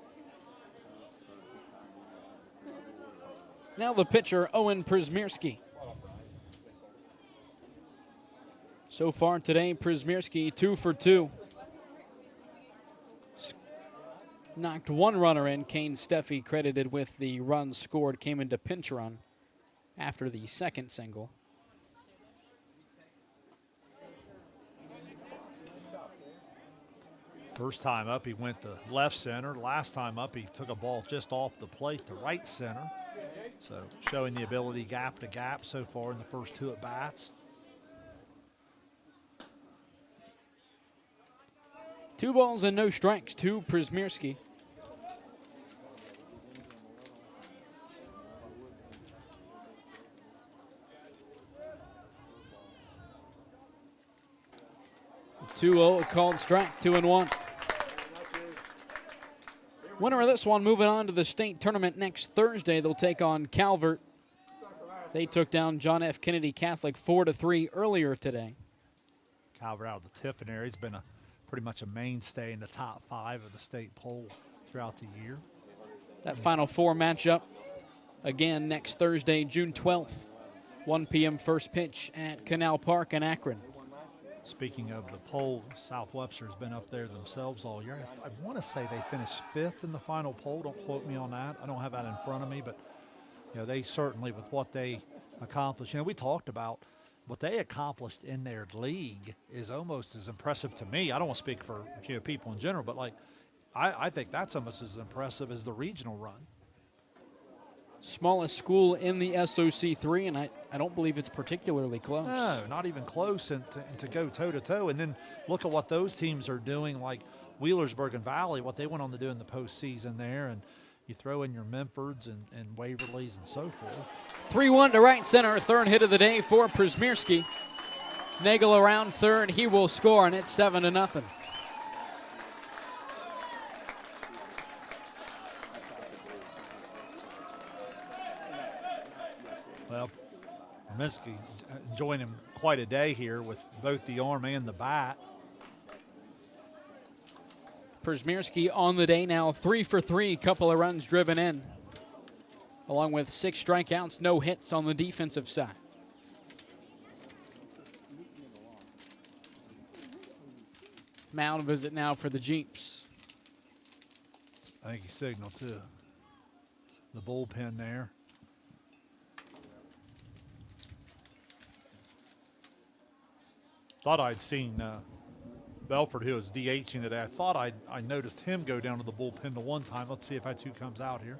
Now the pitcher, Owen Przmierski. So far today, Przmierski 2 for 2. Knocked one runner in. Kane Steffi, credited with the run scored, came into pinch run after the second single. First time up, he went to left center. Last time up, he took a ball just off the plate to right center. So showing the ability gap to gap so far in the first 2 at bats. 2 balls and no strikes to Przmierski. So 2-0, called strike, 2-1. Winner of this one moving on to the state tournament next Thursday. They'll take on Calvert. They took down John F. Kennedy Catholic 4-3 earlier today. Calvert out of the Tiffin area. He's been pretty much a mainstay in the top 5 of the state poll throughout the year. That Final Four matchup again next Thursday, June 12th, 1 p.m. first pitch at Canal Park in Akron. Speaking of the poll, South Webster has been up there themselves all year. I want to say they finished 5th in the final poll. Don't quote me on that. I don't have that in front of me, but You know, they certainly, with what they accomplished, we talked about what they accomplished in their league is almost as impressive to me. I don't want to speak for people in general, but I think that's almost as impressive as the regional run. Smallest school in the SOC3, and I don't believe it's particularly close. No, not even close, and to go toe-to-toe. And then look at what those teams are doing, like Wheelersburg and Valley, what they went on to do in the postseason there, and you throw in your Memfords and Waverlys and so forth. 3-1 to right center, third hit of the day for Przmierski. Nagel around third, he will score, and it's 7-0. Well, Minsky enjoying him quite a day here with both the arm and the bat. Przmierski on the day now, 3 for 3, couple of runs driven in, along with 6 strikeouts, no hits on the defensive side. Mound visit now for the Jeeps. I think he signaled to the bullpen there. Thought I'd seen Belford, who was DHing today. I thought I noticed him go down to the bullpen the one time. Let's see if that's who comes out here.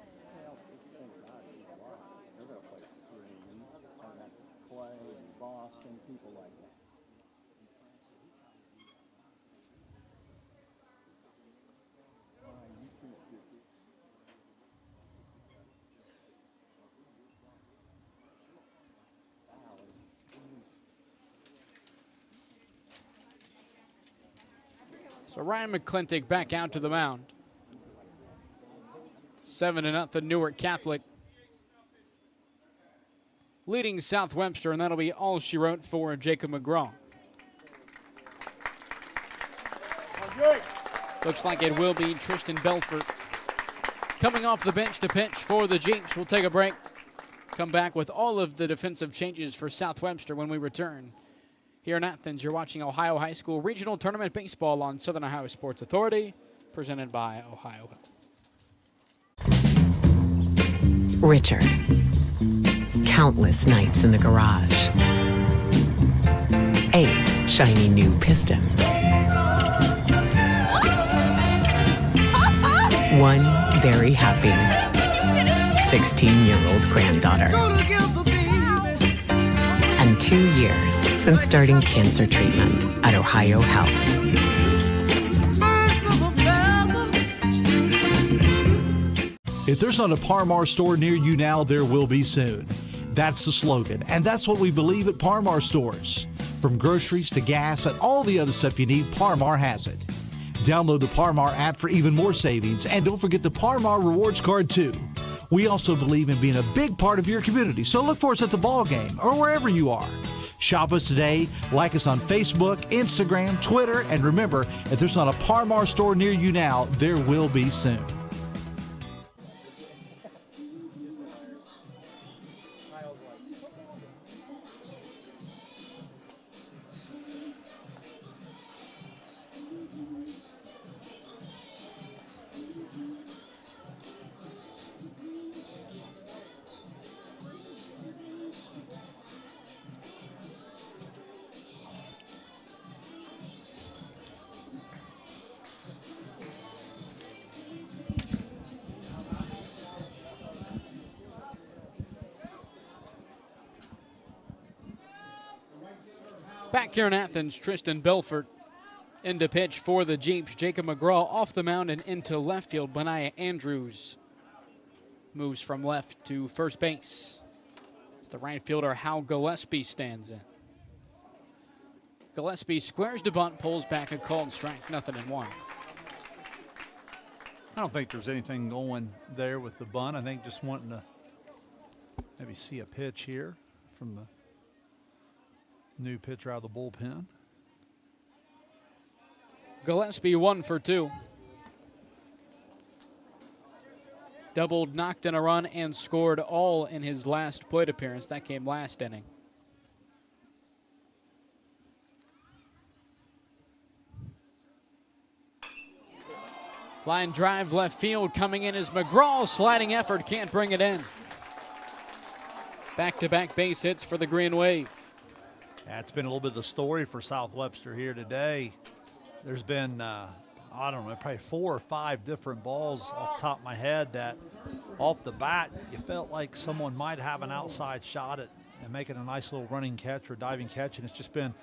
So Ryan McClintock back out to the mound. 7-0 Newark Catholic, leading South Webster, and that'll be all she wrote for Jacob McGraw. Looks like it will be Tristan Belfort coming off the bench to pitch for the Jeeps. We'll take a break, come back with all of the defensive changes for South Webster when we return. Here in Athens, you're watching Ohio High School Regional Tournament Baseball on Southern Ohio Sports Authority, presented by Ohio Health. Richard. Countless nights in the garage. 8 shiny new pistons. 1 very happy 16-year-old granddaughter. And 2 years since starting cancer treatment at Ohio Health. If there's not a Par-Mar store near you now, there will be soon. That's the slogan, and that's what we believe at Par-Mar stores. From groceries to gas and all the other stuff you need, Par-Mar has it. Download the Par-Mar app for even more savings, and don't forget the Par-Mar rewards card too. We also believe in being a big part of your community, so look for us at the ball game or wherever you are. Shop us today, like us on Facebook, Instagram, Twitter, and remember, if there's not a Par-Mar store near you now, there will be soon. Back here in Athens, Tristan Belfort into pitch for the Jeeps. Jacob McGraw off the mound and into left field. Benaiah Andrews moves from left to first base. As the right fielder Hal Gillespie stands in. Gillespie squares to bunt, pulls back a called strike, 0-1. I don't think there's anything going there with the bunt. I think just wanting to maybe see a pitch here from the new pitcher out of the bullpen. Gillespie 1 for 2. Doubled, knocked in a run, and scored all in his last plate appearance. That came last inning. Line drive left field coming in is McGraw. Sliding effort, can't bring it in. Back-to-back base hits for the Green Wave. That's been a little bit of the story for South Webster here today. There's been, I don't know, probably 4 or 5 different balls off the top of my head that off the bat, you felt like someone might have an outside shot at and making a nice little running catch or diving catch, and it's just been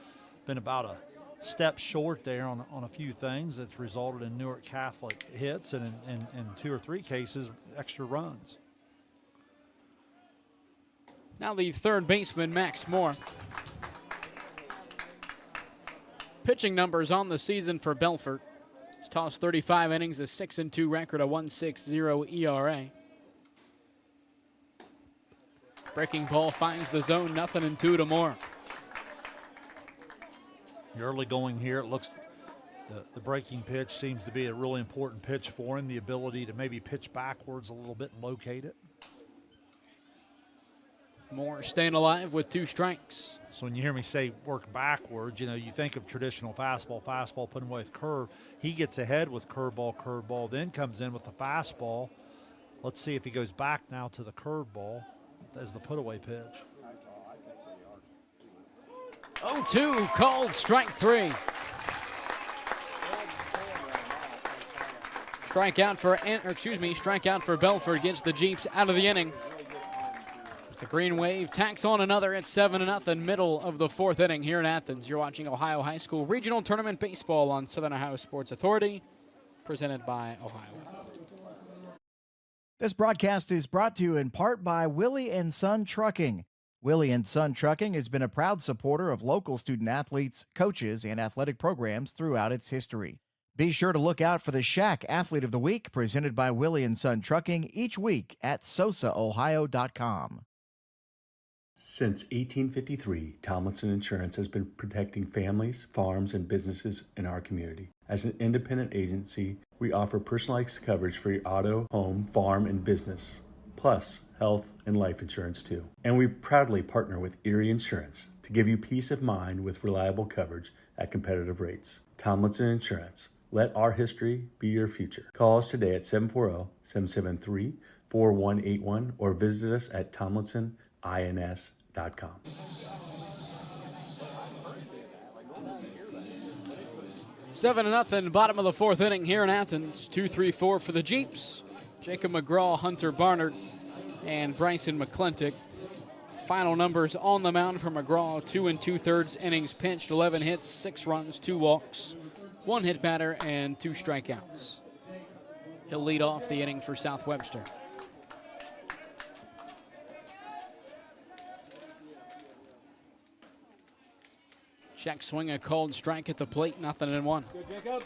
about a step short there on a few things that's resulted in Newark Catholic hits and in 2 or 3 cases, extra runs. Now the third baseman, Max Moore. Pitching numbers on the season for Belfort. He's tossed 35 innings, a 6-2 record, a 1.60 ERA. Breaking ball finds the zone, 0-2 to Moore. The early going here, it looks the breaking pitch seems to be a really important pitch for him, the ability to maybe pitch backwards a little bit and locate it. Moore staying alive with 2 strikes. So when you hear me say work backwards, you know, you think of traditional fastball, put him away with curve. He gets ahead with curveball, then comes in with the fastball. Let's see if he goes back now to the curveball as the put away pitch. 0-2 called, strike 3. Strikeout for Belfort, gets the Jeeps out of the inning. The Green Wave tacks on another at 7-0, middle of the 4th inning here in Athens. You're watching Ohio High School Regional Tournament Baseball on Southern Ohio Sports Authority, presented by Ohio. This broadcast is brought to you in part by Willie and Son Trucking. Willie and Son Trucking has been a proud supporter of local student athletes, coaches, and athletic programs throughout its history. Be sure to look out for the Shack Athlete of the Week presented by Willie and Son Trucking each week at sosaohio.com. Since 1853, Tomlinson Insurance has been protecting families, farms, and businesses in our community. As an independent agency, we offer personalized coverage for your auto, home, farm, and business, plus health and life insurance too. And we proudly partner with Erie Insurance to give you peace of mind with reliable coverage at competitive rates. Tomlinson Insurance. Let our history be your future. Call us today at 740-773-4181 or visit us at tomlinsonins.com. 7-0, bottom of the 4th inning here in Athens. 2-3-4 for the Jeeps. Jacob McGraw, Hunter Barnard, and Bryson McClintock. Final numbers on the mound for McGraw: 2 2/3 innings pitched, 11 hits, 6 runs, 2 walks, 1 hit batter, and 2 strikeouts. He'll lead off the inning for South Webster. Check swing, a called strike at the plate, 0-1. Good, Jacob.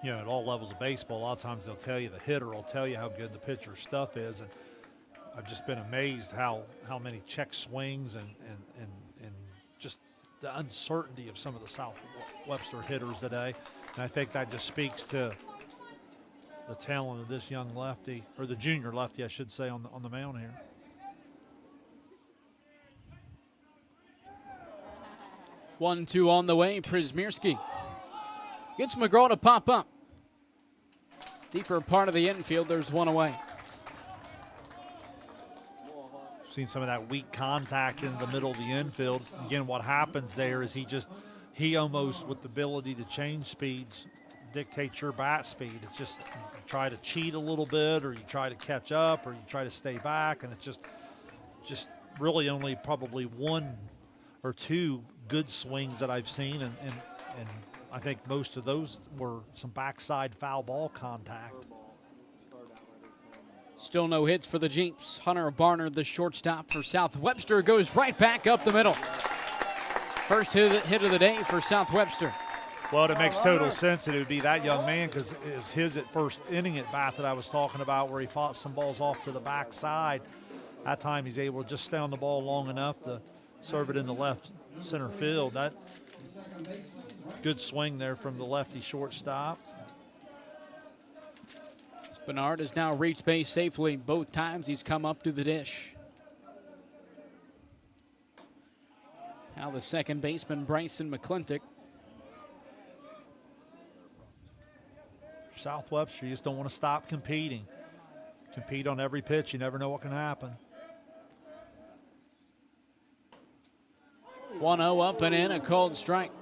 You know, at all levels of baseball, a lot of times they'll tell you, the hitter will tell you how good the pitcher's stuff is. And I've just been amazed how many check swings and just the uncertainty of some of the South Webster hitters today. And I think that just speaks to the talent of this young lefty, or the junior lefty, I should say, on the mound here. One, two on the way. Przmierski gets McGraw to pop up. Deeper part of the infield, there's one away. Seen some of that weak contact in the middle of the infield. Again, what happens there is he almost, with the ability to change speeds, dictates your bat speed. It's just, you try to cheat a little bit, or you try to catch up, or you try to stay back, and it's just really only probably 1 or 2 good swings that I've seen, and I think most of those were some backside foul ball contact. Still no hits for the Jeeps. Hunter Barnard, the shortstop for South Webster, goes right back up the middle. First hit of the day for South Webster. Well, it makes total sense that it would be that young man, because it was his first inning at bat that I was talking about, where he fought some balls off to the backside. That time he's able to just stay on the ball long enough to serve it in the left center field. That good swing there from the lefty shortstop. Bernard has now reached base safely both times he's come up to the dish. Now the second baseman, Bryson McClintock. South Webster, you just don't want to stop competing. Compete on every pitch. You never know what can happen. 1-0 up and in, a called strike.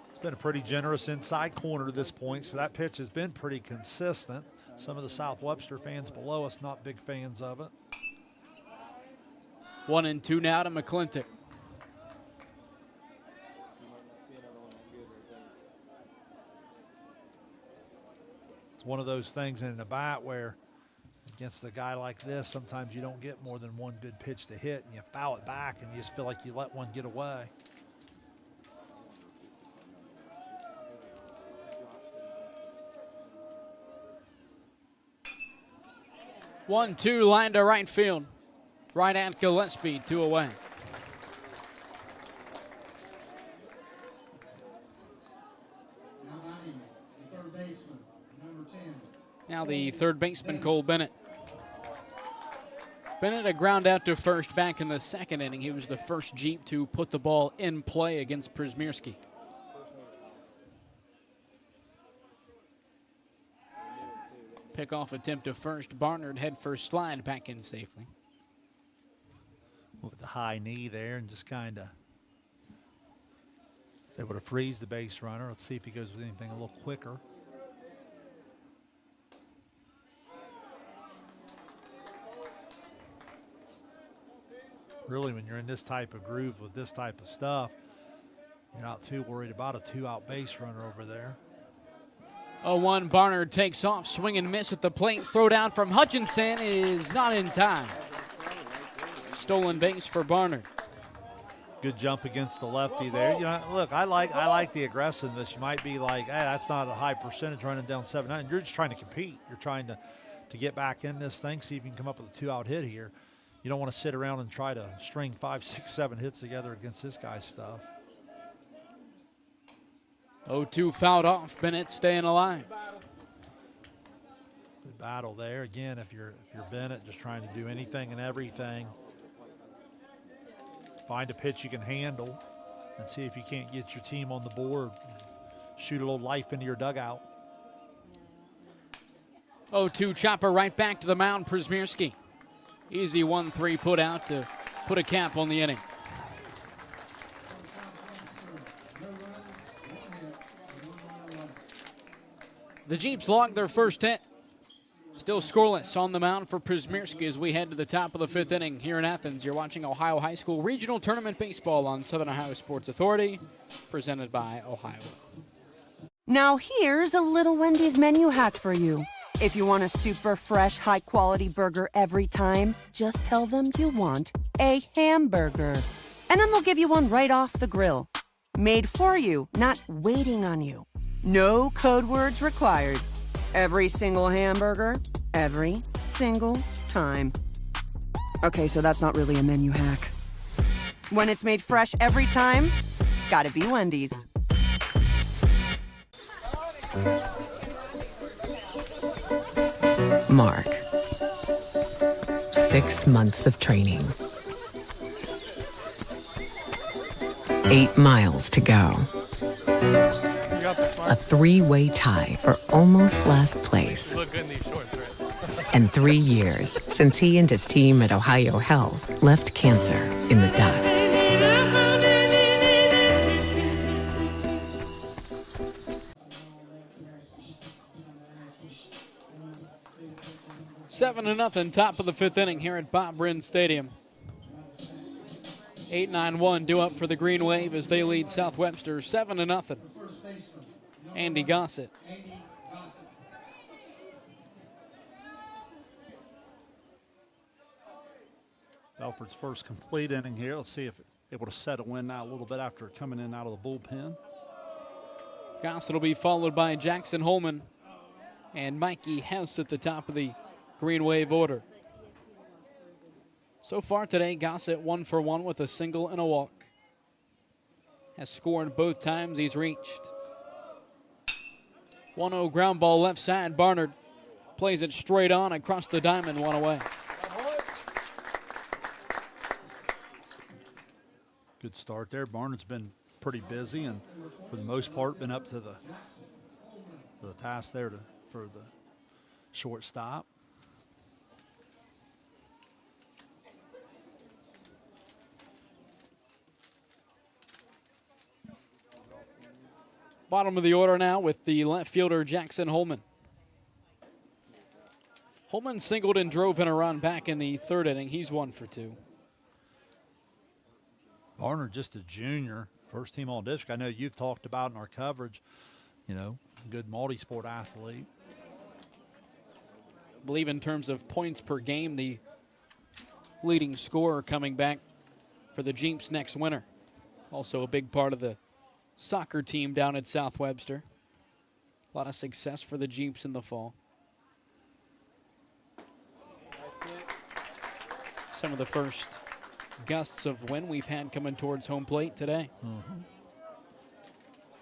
It's been a pretty generous inside corner to this point, so that pitch has been pretty consistent. Some of the South Webster fans below us not big fans of it. 1-2 now to McClintock. It's one of those things in a bat where against a guy like this, sometimes you don't get more than one good pitch to hit, and you foul it back, and you just feel like you let one get away. One, two, line to right field. Right at Gillespie, 2 away. Now the third baseman, Cole Bennett. Bennett a ground out to first back in the second inning. He was the first Jeep to put the ball in play against Przmierski. Pickoff attempt to first. Barnard head first slide back in safely. With the high knee there and just kind of able to freeze the base runner. Let's see if he goes with anything a little quicker. Really, when you're in this type of groove with this type of stuff, you're not too worried about a 2-out base runner over there. 0-1, Barnard takes off, swing and miss at the plate. Throw down from Hutchinson is not in time. Stolen base for Barnard. Good jump against the lefty there. You know, look, I like the aggressiveness. You might be like, hey, that's not a high percentage running down 7-9. You're just trying to compete. You're trying to get back in this thing, see if you can come up with a 2-out hit here. You don't want to sit around and try to string 5, 6, 7 hits together against this guy's stuff. 0-2 fouled off. Bennett staying alive. Good battle there. Again, if you're Bennett, just trying to do anything and everything. Find a pitch you can handle and see if you can't get your team on the board. Shoot a little life into your dugout. 0-2 chopper right back to the mound, Przmierski. Easy 1-3 put out to put a cap on the inning. The Jeeps logged their first hit. Still scoreless on the mound for Przmierski as we head to the top of the 5th inning here in Athens. You're watching Ohio High School Regional Tournament Baseball on Southern Ohio Sports Authority, presented by Ohio. Now here's a little Wendy's menu hack for you. If you want a super fresh, high-quality burger every time, just tell them you want a hamburger. And then they'll give you one right off the grill. Made for you, not waiting on you. No code words required. Every single hamburger, every single time. Okay, so that's not really a menu hack. When it's made fresh every time, gotta be Wendy's. Mark. 6 months of training. 8 miles to go. A 3-way tie for almost last place. And 3 years since he and his team at Ohio Health left cancer in the dust. 7-0, top of the 5th inning here at Bob Wren Stadium. 8-9-1 due up for the Green Wave as they lead South Webster 7-0. Andy Gossett. Belford's first complete inning here. Let's see if able to settle in now a little bit after coming in out of the bullpen. Gossett will be followed by Jackson Holman and Mikey Hess at the top of the Green Wave order. So far today, Gossett 1 for 1 with a single and a walk. Has scored both times he's reached. 1-0 ground ball left side. Barnard plays it straight on across the diamond, 1 away. Good start there. Barnard's been pretty busy and for the most part been up to the task there for the shortstop. Bottom of the order now with the left fielder Jackson Holman. Holman singled and drove in a run back in the third inning. He's 1 for 2. Barnard just a junior, first team all district. I know you've talked about in our coverage, good multi-sport athlete. I believe in terms of points per game, the leading scorer coming back for the Jeeps next winter. Also a big part of the soccer team down at South Webster. A lot of success for the Jeeps in the fall. Some of the first gusts of wind we've had coming towards home plate today. Mm-hmm.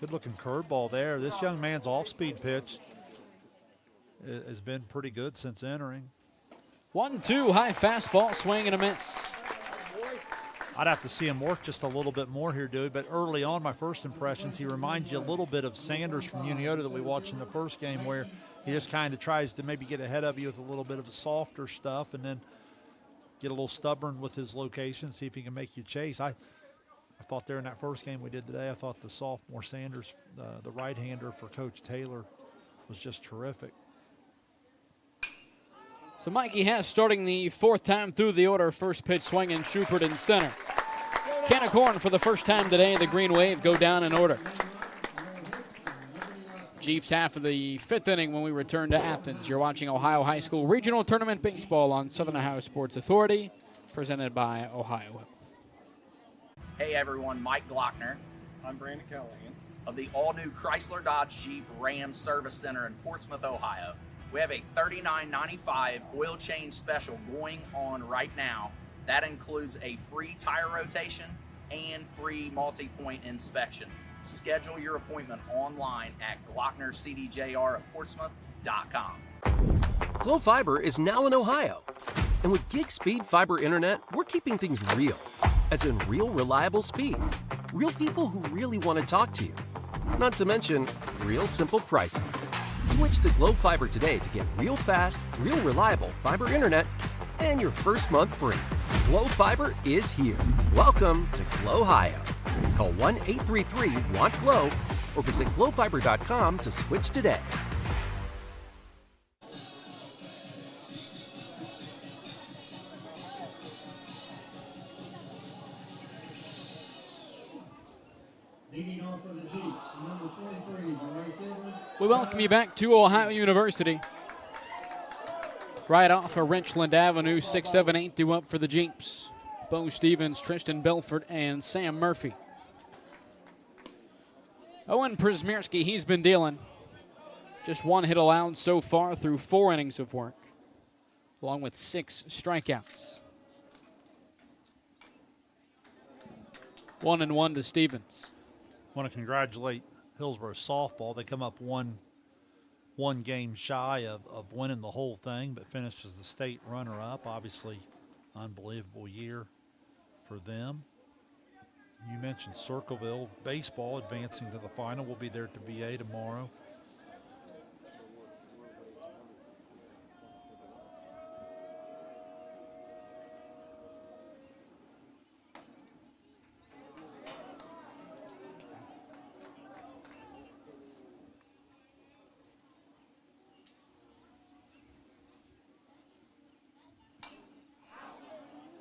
Good looking curveball there. This young man's off-speed pitch has been pretty good since entering. 1-2, high fastball, swing and a miss. I'd have to see him work just a little bit more here, Dewey, but early on, my first impressions, he reminds you a little bit of Sanders from Uniota that we watched in the first game, where he just kind of tries to maybe get ahead of you with a little bit of the softer stuff and then get a little stubborn with his location, see if he can make you chase. I thought there in that first game we did today, I thought the sophomore Sanders, the right-hander for Coach Taylor, was just terrific. So Mikey Hess starting the 4th time through the order. First pitch swinging, Schubert in center. Can of corn for the first time today. The Green Wave go down in order. Jeeps half of the 5th inning when we return to Athens. You're watching Ohio High School Regional Tournament Baseball on Southern Ohio Sports Authority, presented by Ohio Health. Hey everyone, Mike Glockner. I'm Brandon Callahan. Of the all-new Chrysler Dodge Jeep Ram Service Center in Portsmouth, Ohio. We have a $39.95 oil change special going on right now. That includes a free tire rotation and free multi-point inspection. Schedule your appointment online at GlocknerCDJR@Portsmouth.com. Glow Fiber is now in Ohio. And with gig speed fiber internet, we're keeping things real. As in real reliable speeds. Real people who really want to talk to you. Not to mention, real simple pricing. Switch to Glow Fiber today to get real fast, real reliable fiber internet and your first month free. Glow Fiber is here. Welcome to Glow Ohio. Call 1-833-WANT-GLOW or visit glowfiber.com to switch today. We welcome you back to Ohio University. Right off of Richland Avenue, 678 due up for the Jeeps. Bo Stevens, Tristan Belfort, and Sam Murphy. Owen Przmierski, he's been dealing. Just 1 hit allowed so far through 4 innings of work, along with 6 strikeouts. 1-1 to Stevens. Want to congratulate Hillsborough softball. They come up one game shy of winning the whole thing, but finished as the state runner-up. Obviously, unbelievable year for them. You mentioned Circleville baseball advancing to the final. We'll be there at the VA tomorrow.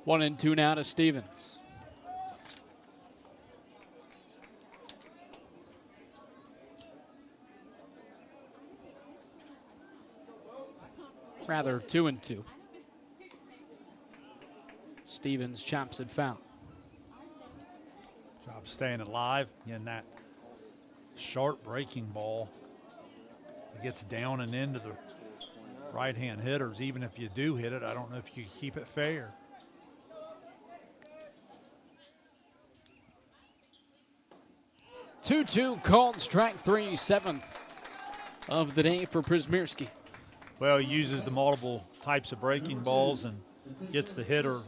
One and two now to Stevens. Rather 2-2. Stevens chops it foul. Job staying alive in that sharp breaking ball. It gets down and into the right-hand hitters. Even if you do hit it, I don't know if you keep it fair. Two called, strike three, 7th of the day for Przmierski. Well, he uses the multiple types of breaking balls and gets the hitter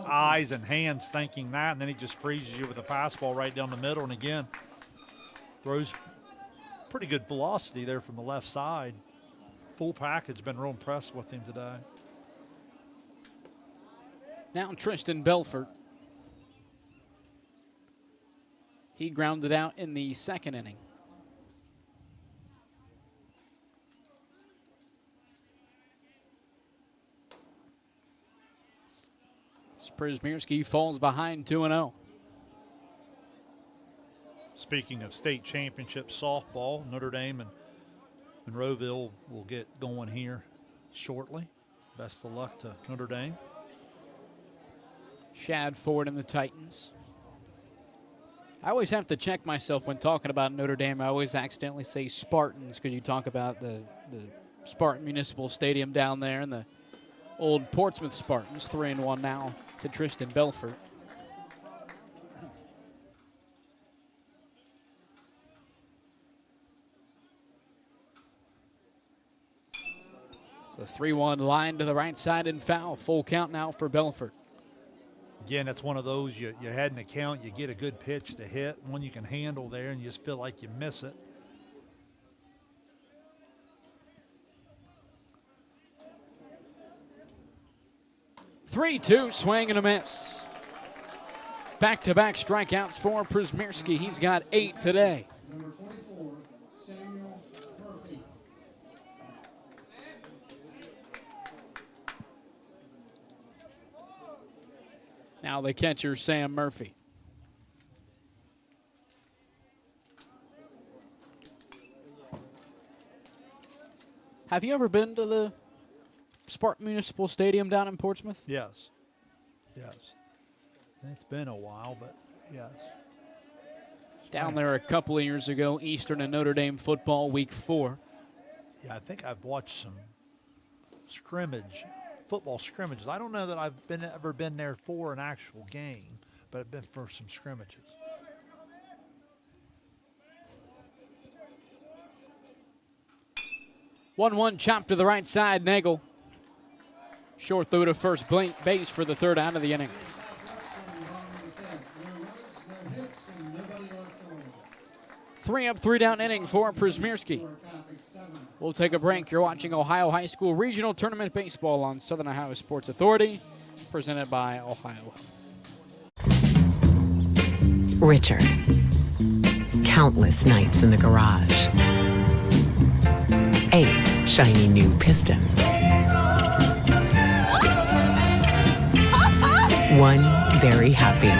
eyes and hands thinking that, and then he just freezes you with a fastball right down the middle, and again, throws pretty good velocity there from the left side. Full package, been real impressed with him today. Now Tristan Belfort. He grounded out in the second inning. Przmierski falls behind 2-0. Speaking of state championship softball, Notre Dame and Monroeville will get going here shortly. Best of luck to Notre Dame. Shad Ford and the Titans. I always have to check myself when talking about Notre Dame. I always accidentally say Spartans because you talk about the Spartan Municipal Stadium down there and the old Portsmouth Spartans. 3-1 now to Tristan Belfort. The 3-1 line to the right side and foul. Full count now for Belfort. Again, that's one of those you had an account, you get a good pitch to hit, one you can handle there, and you just feel like you miss it. Three-two, swing and a miss. Back-to-back strikeouts for Przmierski. He's got 8 today. Number 24, Samuel Murphy. Now the catcher, Sam Murphy. Have you ever been to the Spartan Municipal Stadium down in Portsmouth? Yes. Yes. It's been a while, but yes. Down there a couple of years ago, Eastern and Notre Dame football, week 4. Yeah, I think I've watched some football scrimmages. I don't know that I've ever been there for an actual game, but I've been for some scrimmages. 1-1 chop to the right side, Nagel. Short throw to first base for the third out of the inning. 3 up, 3 down inning for Przmierski. We'll take a break. You're watching Ohio High School Regional Tournament Baseball on Southern Ohio Sports Authority, presented by Ohio. Richard. Countless nights in the garage. 8 shiny new Pistons. 1 very happy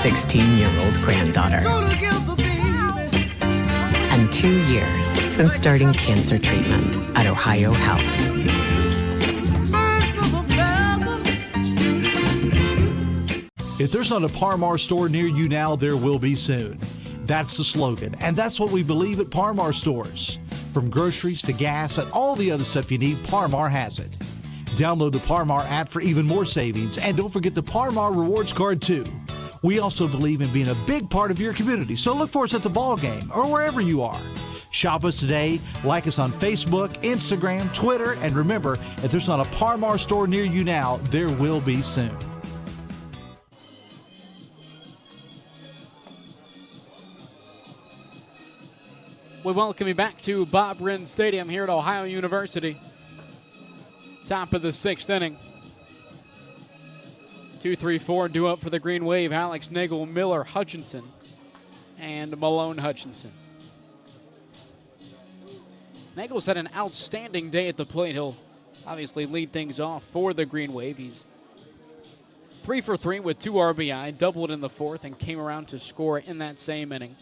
16-year-old granddaughter. And 2 years since starting cancer treatment at Ohio Health. If there's not a Par Mar store near you now, there will be soon. That's the slogan, and that's what we believe at Par Mar stores. From groceries to gas and all the other stuff you need, Par Mar has it. Download the Par Mar app for even more savings, and don't forget the Par Mar rewards card too. We also believe in being a big part of your community, so look for us at the ball game or wherever you are. Shop us today, like us on Facebook, Instagram, Twitter, and remember, if there's not a Par Mar store near you now, there will be soon. We welcome you back to Bob Wren Stadium here at Ohio University. Top of the 6th inning. 2-3-4 due up for the Green Wave. Alex Nagel, Miller, Hutchinson, and Malone Hutchinson. Nagel's had an outstanding day at the plate. He'll obviously lead things off for the Green Wave. He's 3 for 3 with 2 RBI, doubled in the 4th, and came around to score in that same inning.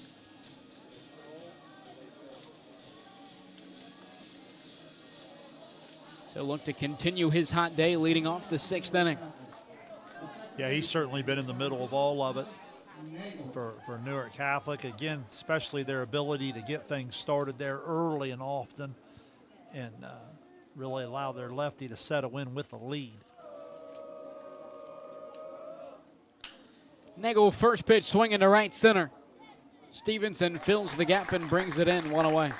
So look to continue his hot day leading off the 6th inning. Yeah, he's certainly been in the middle of all of it for Newark Catholic. Again, especially their ability to get things started there early and often and really allow their lefty to settle in with the lead. Nagel, first pitch swinging to right center. Stevenson fills the gap and brings it in, 1 away.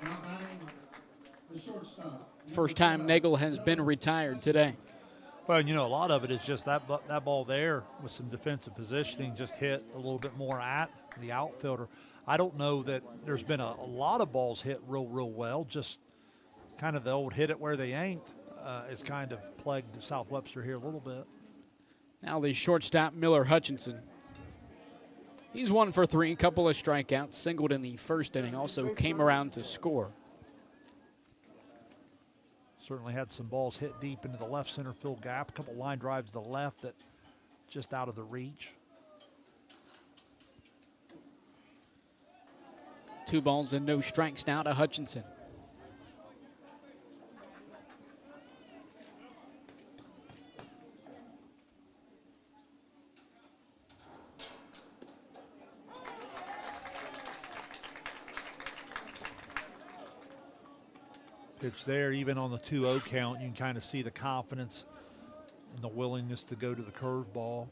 Now batting the shortstop, First time Nagel has been retired today. Well, you know, a lot of it is just that ball there with some defensive positioning just hit a little bit more at the outfielder. I don't know that there's been a lot of balls hit real well. Just kind of the old hit it where they ain't has kind of plagued South Webster here a little bit. Now the shortstop, Miller Hutchinson. He's 1 for 3, couple of strikeouts, singled in the first inning, also came around to score. Certainly had some balls hit deep into the left center field gap, a couple line drives to the left that just out of the reach. 2 balls and no strikes now to Hutchinson. Pitch there, even on the 2-0 count, you can kind of see the confidence and the willingness to go to the curveball.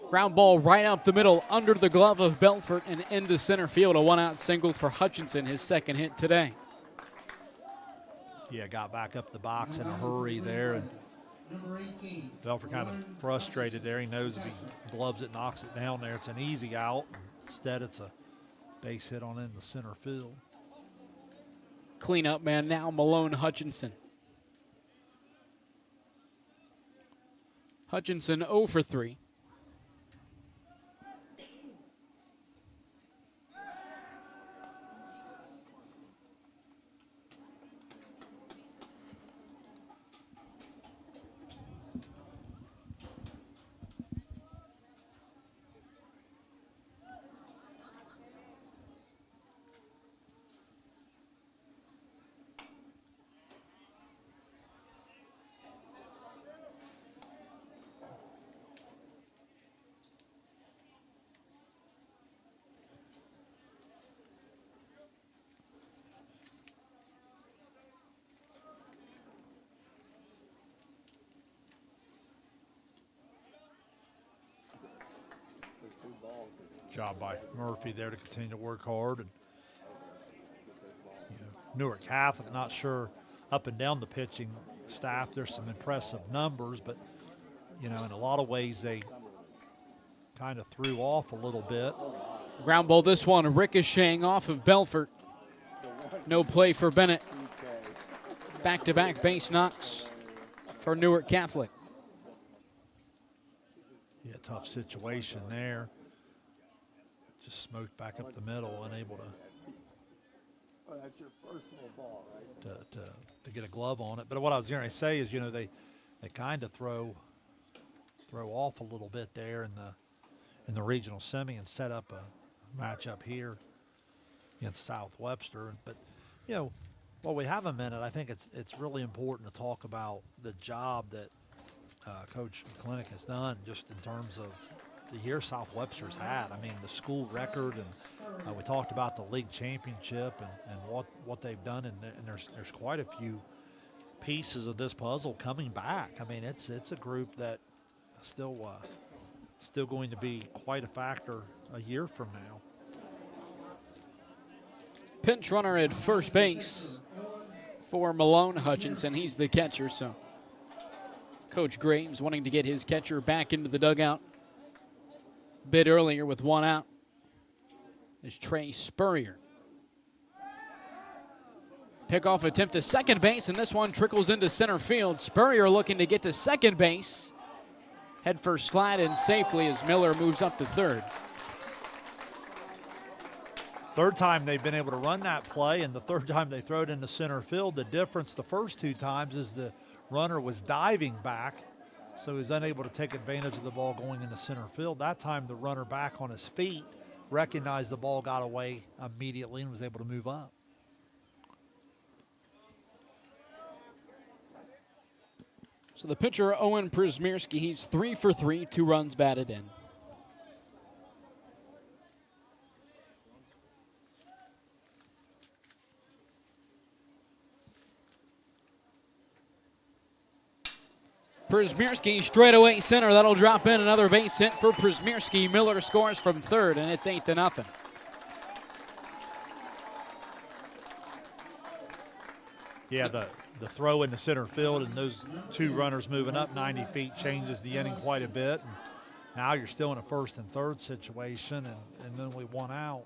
Ground ball right up the middle, under the glove of Belfort and into center field. A 1-out single for Hutchinson, his second hit today. Yeah, got back up the box in a hurry there, and Belfort kind of frustrated there. He knows if he gloves it, knocks it down there, it's an easy out. Instead, it's a base hit on into center field. Cleanup man now, Malone Hutchinson. Hutchinson 0 for 3. Job by Murphy there to continue to work hard. And Newark Catholic, not sure up and down the pitching staff, there's some impressive numbers, but in a lot of ways they kind of threw off a little bit. Ground ball this one, ricocheting off of Belfort. No play for Bennett. Back-to-back base knocks for Newark Catholic. Yeah, tough situation there. Just smoked back up the middle, unable to to get a glove on it. But what I was going to say is, they kind of throw off a little bit there in the regional semi and set up a matchup here against South Webster. But while we have a minute, I think it's really important to talk about the job that Coach McClintock has done just in terms of the year South Webster's had. I mean, the school record, and we talked about the league championship and what they've done, and there's quite a few pieces of this puzzle coming back. I mean, it's a group that still going to be quite a factor a year from now. Pinch runner at first base for Malone Hutchinson. He's the catcher, so Coach Graves wanting to get his catcher back into the dugout a bit earlier with 1 out is Trey Spurrier. Pickoff attempt to second base, and this one trickles into center field. Spurrier looking to get to second base. Head first slide in safely as Miller moves up to third. Third time they've been able to run that play, and the third time they throw it into center field. The difference the first 2 times is the runner was diving back, so he was unable to take advantage of the ball going into center field. That time the runner back on his feet recognized the ball got away immediately and was able to move up. So the pitcher, Owen Przmierski, he's 3 for 3, 2 runs batted in. Przmierski straightaway center. That'll drop in. Another base hit for Przmierski. Miller scores from third, and it's 8-0. Yeah, the throw in the center field and those two runners moving up 90 feet changes the inning quite a bit. And now you're still in a first and third situation, and only one out.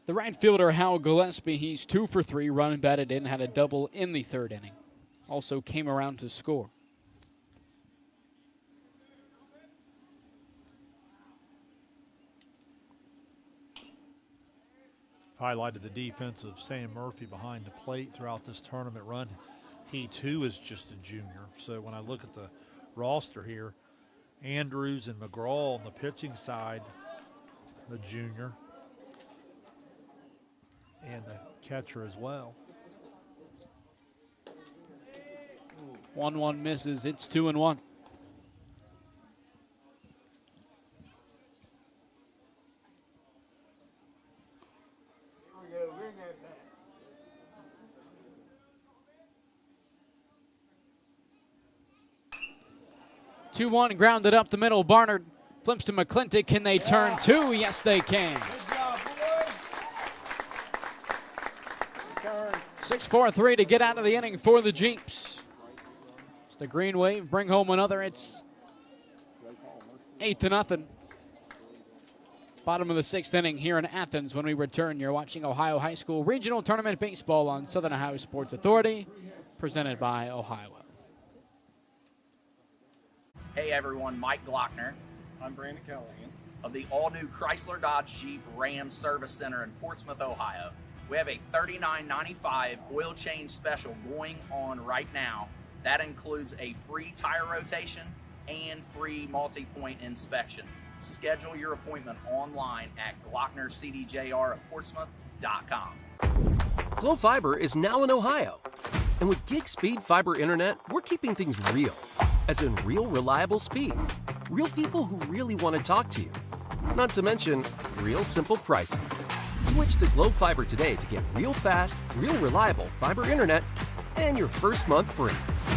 The right fielder, Hal Gillespie, he's 2 for 3, run batted in, had a double in the third inning. Also came around to score. Highlighted the defense of Sam Murphy behind the plate throughout this tournament run. He too is just a junior. So when I look at the roster here, Andrews and McGraw on the pitching side, the junior, and the catcher as well. 1-1 misses. It's 2-1. Two-1 grounded up the middle. Barnard flips to McClintock. Can they turn two? Yes, they can. 6-4-3 to get out of the inning for the Jeeps. It's the Green Wave bring home another. It's 8-0. Bottom of the 6th inning here in Athens. When we return, you're watching Ohio High School Regional Tournament Baseball on Southern Ohio Sports Authority, presented by Ohio Health. Hey everyone, Mike Glockner. I'm Brandon Callahan. Of the all-new Chrysler Dodge Jeep Ram Service Center in Portsmouth, Ohio. We have a $39.95 oil change special going on right now. That includes a free tire rotation and free multi-point inspection. Schedule your appointment online at glocknercdjr@portsmouth.com. Glow Fiber is now in Ohio. And with gig speed fiber internet, we're keeping things real. As in real reliable speeds. Real people who really want to talk to you. Not to mention, real simple pricing. Switch to Glow Fiber today to get real fast, real reliable fiber internet and your first month free.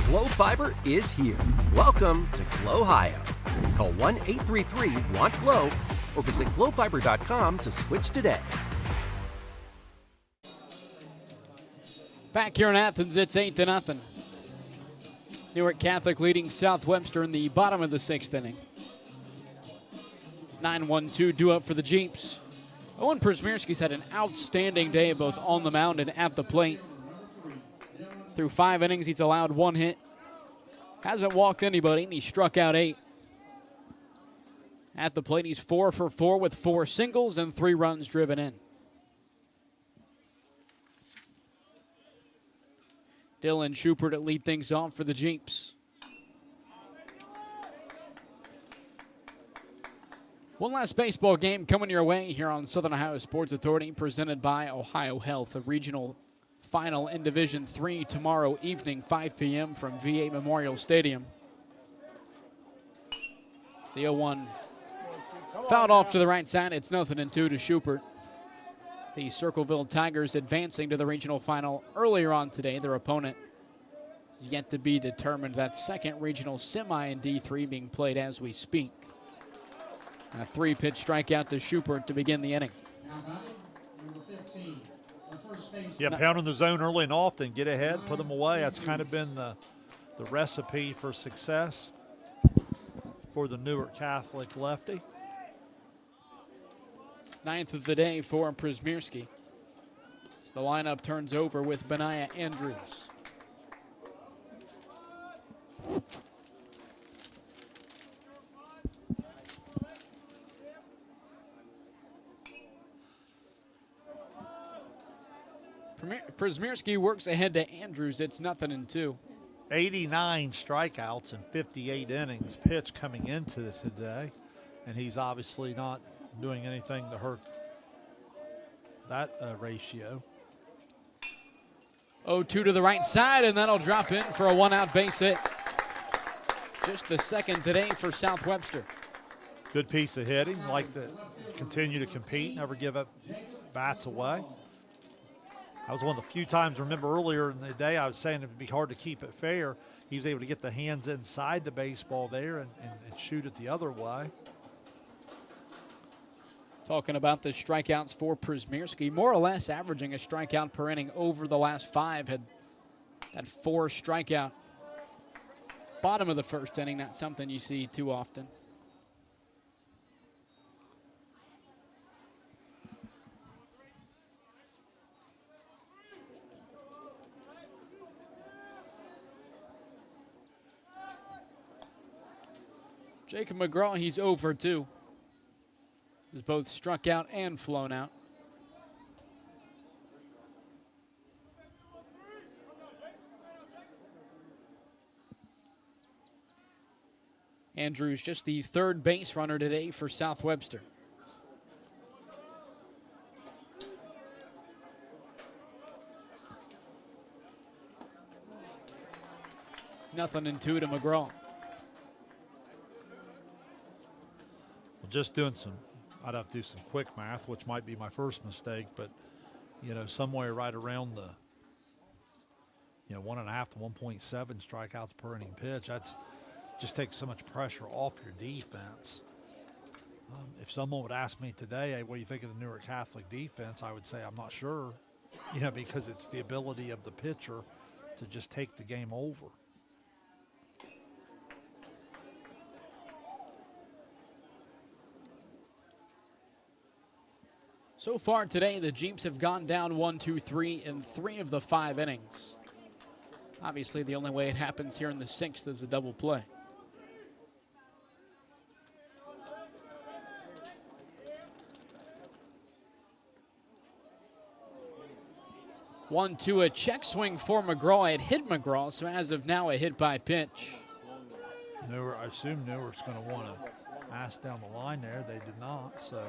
Glow Fiber is here. Welcome to Glow Ohio. Call 1-833-WANT-GLOW or visit glowfiber.com to switch today. Back here in Athens, it's 8-0. Newark Catholic leading South Webster in the bottom of the 6th inning. 9-1-2 due up for the Jeeps. Owen Przmierski's had an outstanding day both on the mound and at the plate. Through 5 innings, he's allowed 1 hit. Hasn't walked anybody, and he struck out 8. At the plate, he's 4 for 4 with 4 singles and 3 runs driven in. Dylan Schubert to lead things off for the Jeeps. One last baseball game coming your way here on Southern Ohio Sports Authority, presented by Ohio Health. A regional final in Division III tomorrow evening, 5 p.m. from VII Memorial Stadium. It's the 0-1 fouled off to the right side. It's 0-2 to Schubert. The Circleville Tigers advancing to the regional final earlier on today. Their opponent is yet to be determined. That second regional semi in D3 being played as we speak. And a 3-pitch strikeout to Schubert to begin the inning. Yeah, pound in the zone early and often, get ahead, put them away. That's kind of been the recipe for success for the Newark Catholic lefty. 9th of the day for Przmierski. As the lineup turns over with Benaiah Andrews. Przmierski works ahead to Andrews. It's 0-2. 89 strikeouts in 58 innings pitched coming into today, and he's obviously not doing anything to hurt that ratio. 0-2 to the right side, and that'll drop in for a 1-out base hit. Just the second today for South Webster. Good piece of hitting. Like to continue to compete, never give up bats away. That was one of the few times, remember earlier in the day, I was saying it would be hard to keep it fair. He was able to get the hands inside the baseball there and shoot it the other way. Talking about the strikeouts for Przmierski, more or less averaging a strikeout per inning over the last 5. Had that 4 strikeout bottom of the first inning. Not something you see too often. Jacob McGraw, he's 0 for 2. He's both struck out and flown out. Andrews just the 3rd base runner today for South Webster. Nothing in 2 to McGraw. Just doing some, I'd have to do some quick math, which might be my first mistake, but, you know, somewhere right around the, 1.5 to 1.7 strikeouts per inning pitch. That's just takes so much pressure off your defense. If someone would ask me today, hey, what do you think of the Newark Catholic defense? I would say I'm not sure, because it's the ability of the pitcher to just take the game over. So far today, the Jeeps have gone down 1, 2, 3 in 3 of the 5 innings. Obviously, the only way it happens here in the 6th is a double play. One, 2, a check swing for McGraw. It hit McGraw, so as of now, a hit by pitch. I assume Newark's going to want to ask down the line there. They did not, so.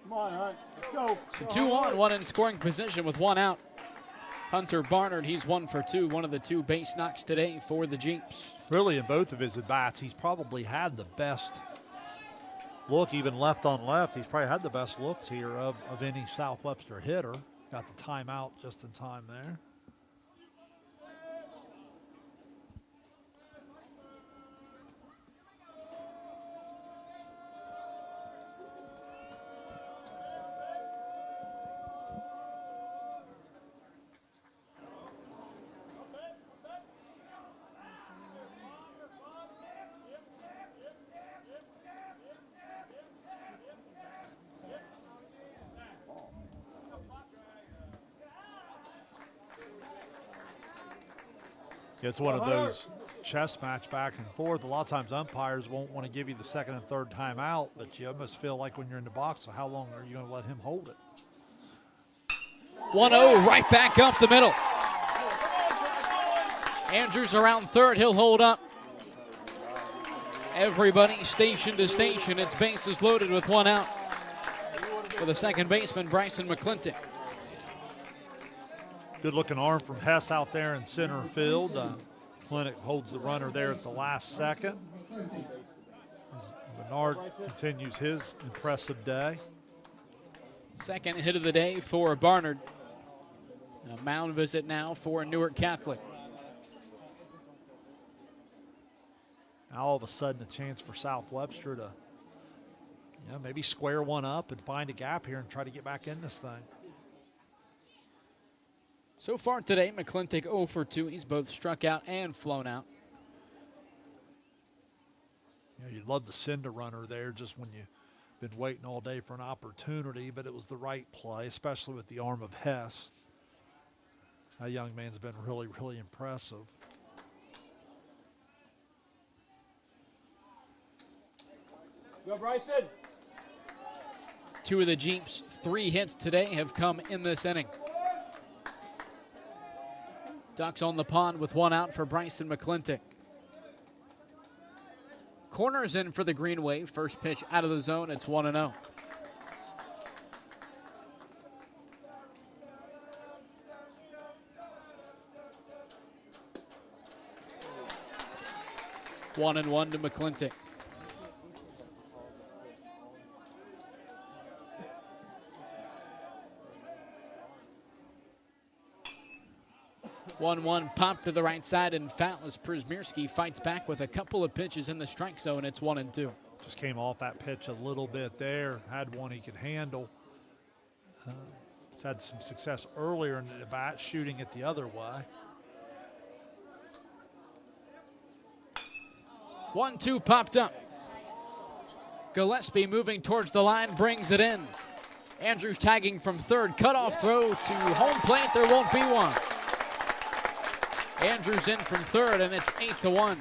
Come on, all right, let's go. So 2 on, 1 in scoring position with 1 out. Hunter Barnard, he's 1 for 2, one of the 2 base knocks today for the Jeeps. Really, in both of his at-bats, he's probably had the best look, even left on left. He's probably had the best looks here of any South Webster hitter. Got the timeout just in time there. It's one of those chess match back and forth. A lot of times umpires won't want to give you the 2nd and 3rd timeout, but you almost feel like when you're in the box, so how long are you going to let him hold it? 1-0 right back up the middle. Andrews around 3rd. He'll hold up. Everybody station to station. Its bases loaded with 1 out for the second baseman, Bryson McClintock. Good looking arm from Hess out there in center field. Clinic holds the runner there at the last second. As Bernard continues his impressive day. Second hit of the day for Barnard. A mound visit now for Newark Catholic. Now all of a sudden a chance for South Webster to maybe square one up and find a gap here and try to get back in this thing. So far today, McClintock 0 for 2. He's both struck out and flown out. You'd love to send a runner there just when you've been waiting all day for an opportunity, but it was the right play, especially with the arm of Hess. That young man's been really, really impressive. Go, Bryson. 2 of the Jeeps' 3 hits today have come in this inning. Ducks on the pond with 1 out for Bryson McClintock. Corners in for the Green Wave. First pitch out of the zone. It's 1-0. 1-1 to McClintock. One pop to the right side and foul as Przmierski fights back with a couple of pitches in the strike zone. It's 1-2. Just came off that pitch a little bit there. Had one he could handle. He's had some success earlier in the bat, shooting it the other way. 1-2 popped up. Gillespie moving towards the line, brings it in. Andrews tagging from third, cutoff throw to home plate. There won't be one. Andrews in from third, and it's 8-1.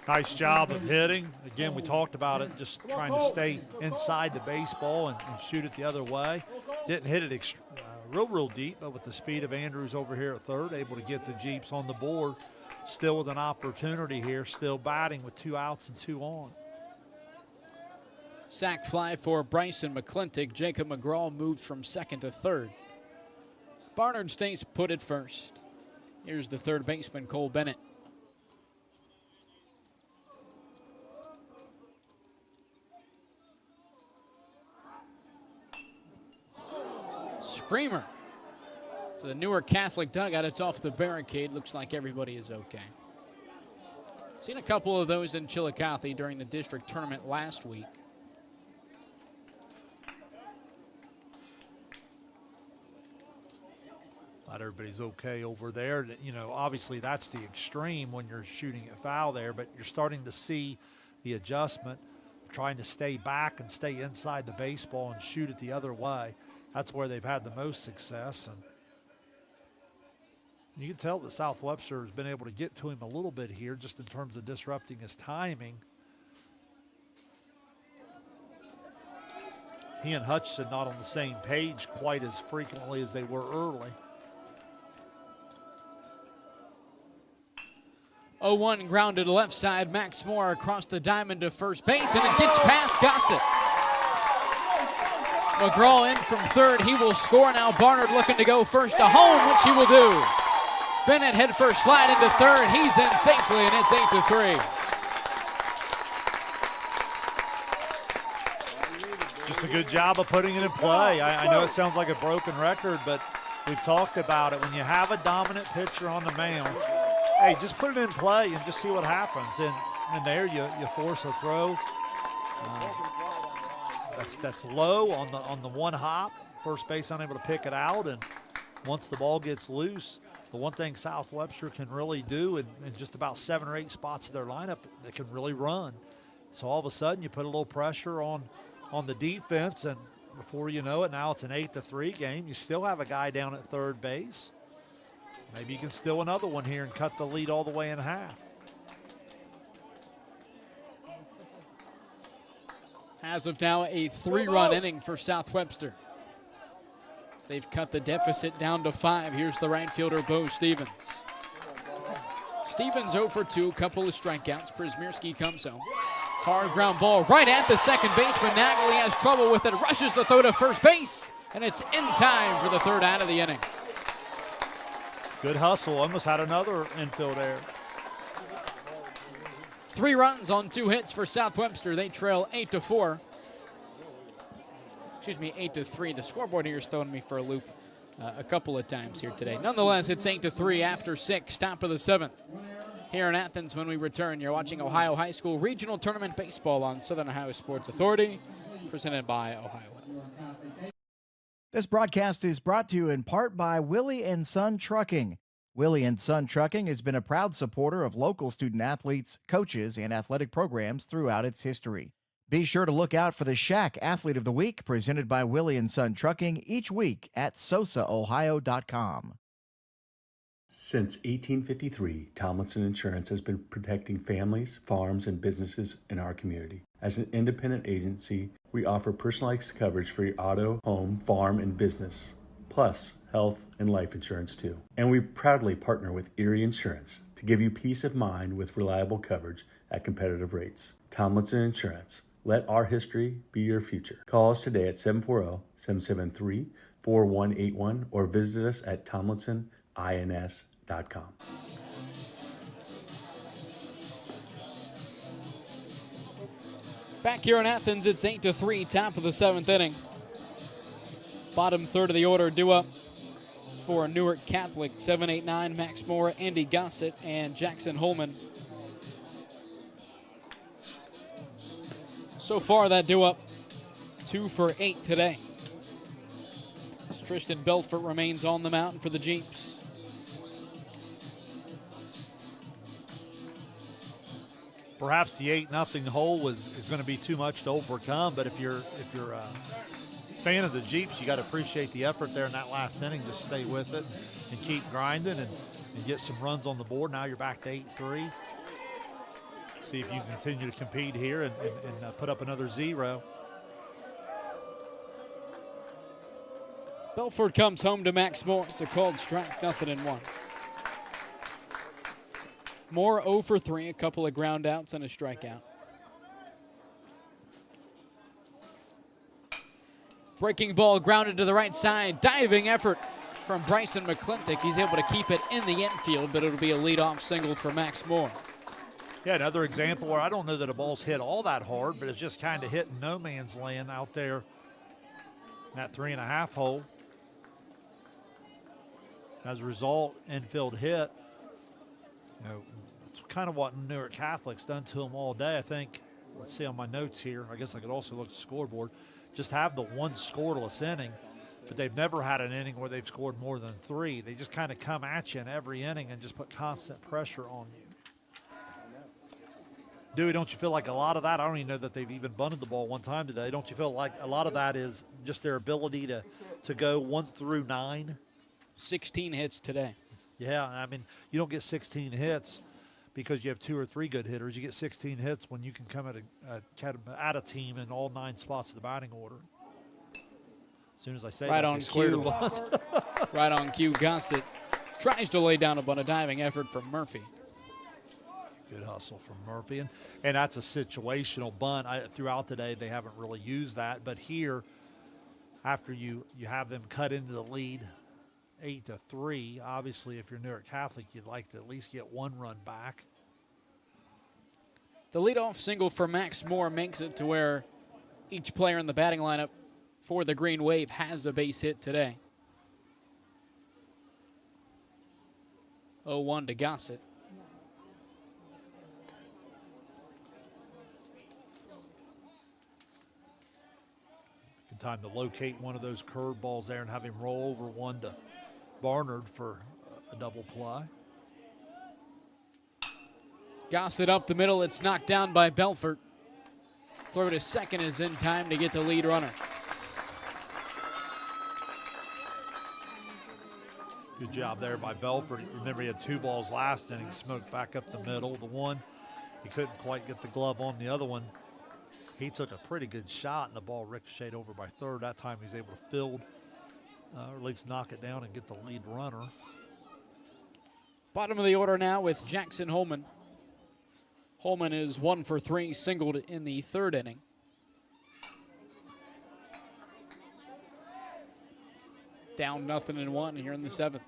Nice job of hitting. Again, we talked about it, just trying to stay inside the baseball and shoot it the other way. Didn't hit it real deep, but with the speed of Andrews over here at third, able to get the Jeeps on the board. Still with an opportunity here, still batting with 2 outs and 2 on. Sac fly for Bryson McClintock. Jacob McGraw moves from second to third. Barnard stays put at first. Here's the third baseman, Cole Bennett. Screamer to the Newark Catholic dugout. It's off the barricade. Looks like everybody is okay. Seen a couple of those in Chillicothe during the district tournament last week. Not everybody's okay over there. You know, obviously that's the extreme when you're shooting a foul there, but you're starting to see the adjustment, trying to stay back and stay inside the baseball and shoot it the other way. That's where they've had the most success. And you can tell that South Webster has been able to get to him a little bit here just in terms of disrupting his timing. He and Hutchinson not on the same page quite as frequently as they were early. 0-1 grounded left side. Max Moore across the diamond to first base, and it gets past Gossett. McGraw in from third. He will score now. Barnard looking to go first to home, which he will do. Bennett head first slide into third. He's in safely, and it's 8-3. Just a good job of putting it in play. I know it sounds like a broken record, but we've talked about it. When you have a dominant pitcher on the mound, hey, just put it in play and just see what happens. And there you force a throw. That's low on the one hop. First base unable to pick it out, and once the ball gets loose, the one thing South Webster can really do in just about 7 or 8 spots of their lineup, they can really run. So all of a sudden you put a little pressure on the defense, and before you know it, now it's an 8-3 game. You still have a guy down at third base. Maybe you can steal another one here and cut the lead all the way in half. As of now, a 3-run inning for South Webster. So they've cut the deficit down to 5. Here's the right fielder, Bo Stevens. Stevens 0 for 2, couple of strikeouts. Przmierski comes home. Hard ground ball right at the second baseman. Nagley has trouble with it, rushes the throw to first base, and it's in time for the third out of the inning. Good hustle, almost had another infield error. 3 runs on 2 hits for South Webster. They trail 8-4. Excuse me, 8-3. The scoreboard here is throwing me for a loop a couple of times here today. Nonetheless, it's 8-3 after 6, top of the 7th. Here in Athens, when we return, you're watching Ohio High School Regional Tournament Baseball on Southern Ohio Sports Authority, presented by Ohio Health. This broadcast is brought to you in part by Willie & Son Trucking. Willie & Son Trucking has been a proud supporter of local student-athletes, coaches, and athletic programs throughout its history. Be sure to look out for the Shack Athlete of the Week, presented by Willie & Son Trucking, each week at sosaohio.com. Since 1853, Tomlinson Insurance has been protecting families, farms, and businesses in our community. As an independent agency, we offer personalized coverage for your auto, home, farm, and business, plus health and life insurance too. And we proudly partner with Erie Insurance to give you peace of mind with reliable coverage at competitive rates. Tomlinson Insurance. Let our history be your future. Call us today at 740-773-4181 or visit us at tomlinsonins.com. Back here in Athens, it's 8-3, top of the 7th inning. Bottom third of the order due up for Newark Catholic. 7, 8, 9, Max Moore, Andy Gossett, and Jackson Holman. So far, that due up 2 for 8 today. Tristan Belfort remains on the mound for the Jeeps. Perhaps the 8-0 hole is going to be too much to overcome, but if you're a fan of the Jeeps, you got to appreciate the effort there in that last inning. Just stay with it and keep grinding and get some runs on the board. Now you're back to 8-3. See if you can continue to compete here and put up another 0. Belfort comes home to Max Moore. It's a called strike, 0-1. Moore 0 for 3, a couple of ground outs and a strikeout. Breaking ball grounded to the right side. Diving effort from Bryson McClintock. He's able to keep it in the infield, but it'll be a leadoff single for Max Moore. Yeah, another example where I don't know that a ball's hit all that hard, but it's just kind of hitting no man's land out there in that 3.5 hole. As a result, infield hit. You know, it's kind of what Newark Catholic's done to them all day. I think, let's see on my notes here, I guess I could also look at the scoreboard, just have the one scoreless inning, but they've never had an inning where they've scored more than 3. They just kind of come at you in every inning and just put constant pressure on you. Dewey, don't you feel like a lot of that, I don't even know that they've even bunted the ball one time today, don't you feel like a lot of that is just their ability to go 1 through 9? 16 hits today. Yeah, I mean, you don't get 16 hits because you have 2 or 3 good hitters. You get 16 hits when you can come at a team in all 9 spots of the batting order. As soon as I say right that, on they squared cue. a bunt. Right on cue. Gossett tries to lay down a bunt, a diving effort from Murphy. Good hustle from Murphy. And that's a situational bunt. Throughout the day, they haven't really used that. But here, after you have them cut into the lead, 8-3. Obviously, if you're Newark Catholic, you'd like to at least get 1 run back. The leadoff single for Max Moore makes it to where each player in the batting lineup for the Green Wave has a base hit today. 0-1 to Gossett. Good time to locate one of those curveballs there and have him roll over one to Barnard for a double play. Gossett up the middle. It's knocked down by Belfort. Throw to second is in time to get the lead runner. Good job there by Belfort. Remember, he had 2 balls last inning, smoked back up the middle. The one, he couldn't quite get the glove on. The other one, he took a pretty good shot, and the ball ricocheted over by third. That time he was able to field, or at least knock it down and get the lead runner. Bottom of the order now with Jackson Holman. Holman is 1 for 3, singled in the 3rd inning. Down 0-1 here in the 7th.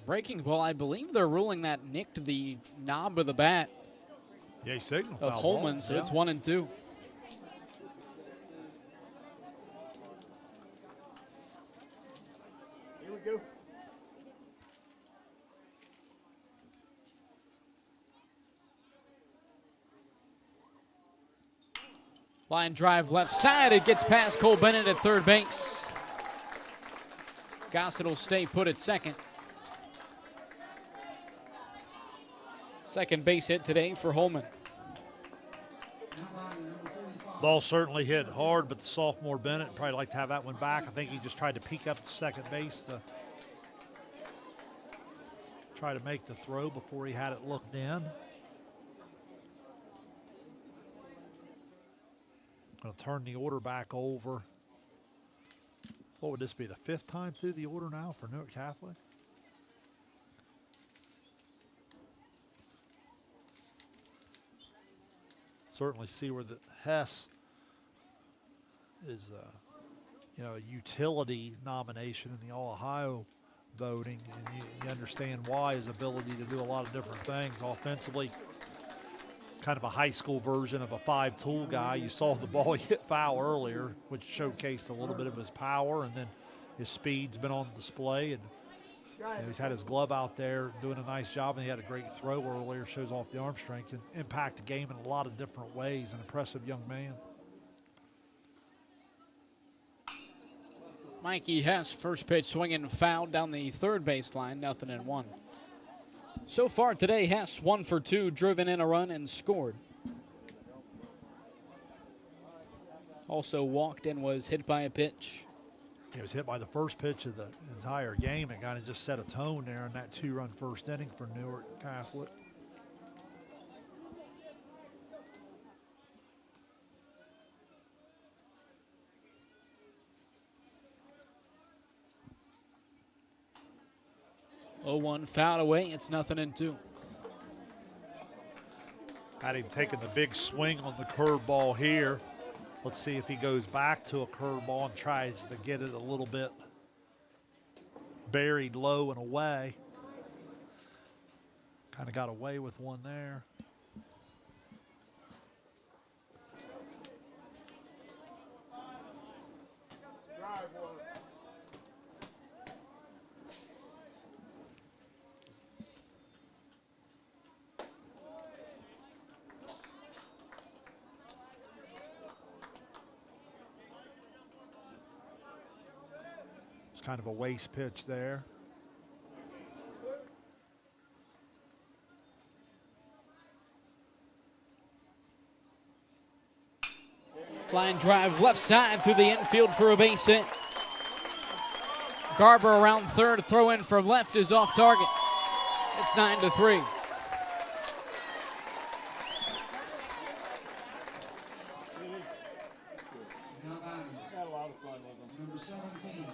Breaking ball, I believe they're ruling that nicked the knob of the bat Yeah, he signaled of foul Holman, ball. so Yeah. it's 1-2. Here we go. Line drive left side. It gets past Cole Bennett at third base. Gossett will stay put at second. Second base hit today for Holman. Ball certainly hit hard, but the sophomore Bennett would probably like to have that one back. I think he just tried to peek up to second base to try to make the throw before he had it looked in. Going to turn the order back over. What would this be, the 5th time through the order now for Newark Catholic? Certainly see where the Hess is, a utility nomination in the All-Ohio voting, and you understand why. His ability to do a lot of different things offensively. Kind of a high school version of a 5-tool guy. You saw the ball hit foul earlier, which showcased a little bit of his power, and then his speed's been on display, and he's had his glove out there doing a nice job, and he had a great throw earlier, shows off the arm strength and impact the game in a lot of different ways. An impressive young man. Mikey Hess, first pitch swinging foul down the third baseline, 0-1. So far today, Hess 1 for 2, driven in a run and scored. Also walked and was hit by a pitch. He was hit by the first pitch of the entire game and kind of just set a tone there in that 2-run first inning for Newark Catholic. Oh, 1 foul away. It's 0-2. Had him taking the big swing on the curveball here. Let's see if he goes back to a curveball and tries to get it a little bit buried low and away. Kind of got away with one there. Kind of a waste pitch there. Line drive left side through the infield for a base hit. Garber around third, throw in from left is off target. It's 9-3.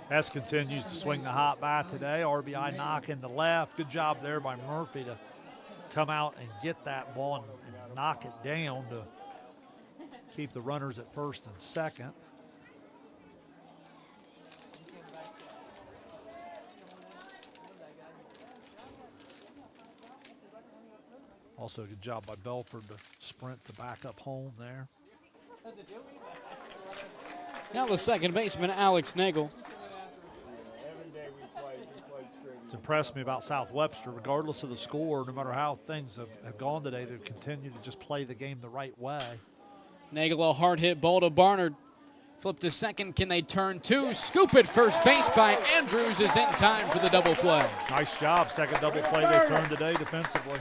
Hess continues to swing the hot bat today. RBI knock in the left. Good job there by Murphy to come out and get that ball and knock it down to keep the runners at first and second. Also, good job by Belford to sprint the back up home there. Now the second baseman, Alex Nagel. It's impressed me about South Webster, regardless of the score, no matter how things have gone today, they've continued to just play the game the right way. Nagel, a hard hit ball to Barnard. Flip to second, can they turn two? Scoop at first base by Andrews is in time for the double play. Nice job, second double play they've turned today defensively.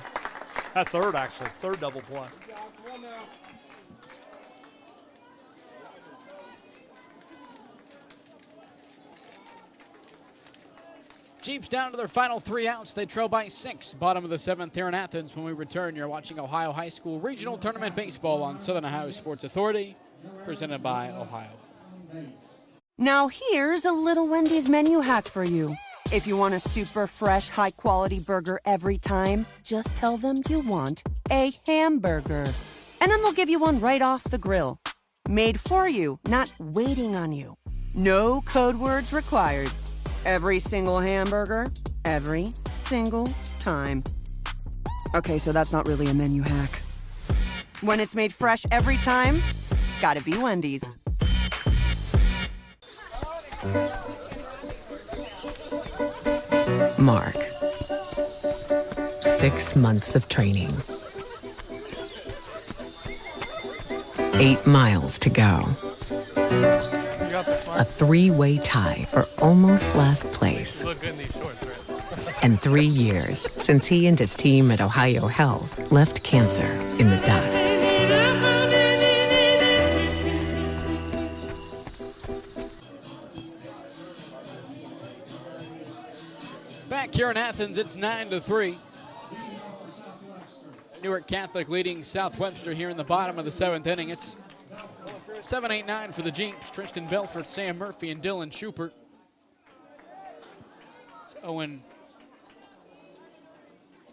Third actually, third double play. Jeeps down to their final 3 outs. They trail by 6. Bottom of the 7th here in Athens. When we return, you're watching Ohio High School Regional Tournament Baseball on Southern Ohio Sports Authority, presented by Ohio. Now here's a little Wendy's menu hack for you. If you want a super fresh, high-quality burger every time, just tell them you want a hamburger. And then they'll give you one right off the grill. Made for you, not waiting on you. No code words required. Every single hamburger, every single time. Okay, so that's not really a menu hack. When it's made fresh every time, gotta be Wendy's. Mark. 6 months of training. 8 miles to go. A 3-way tie for almost last place. And 3 years since he and his team at Ohio Health left cancer in the dust. Back Back here in Athens, it's 9-3. Newark Catholic leading South Webster here in the bottom of the 7th inning. It's 7-8-9 for the Jeeps. Tristan Belfort, Sam Murphy, and Dylan Schubert. Owen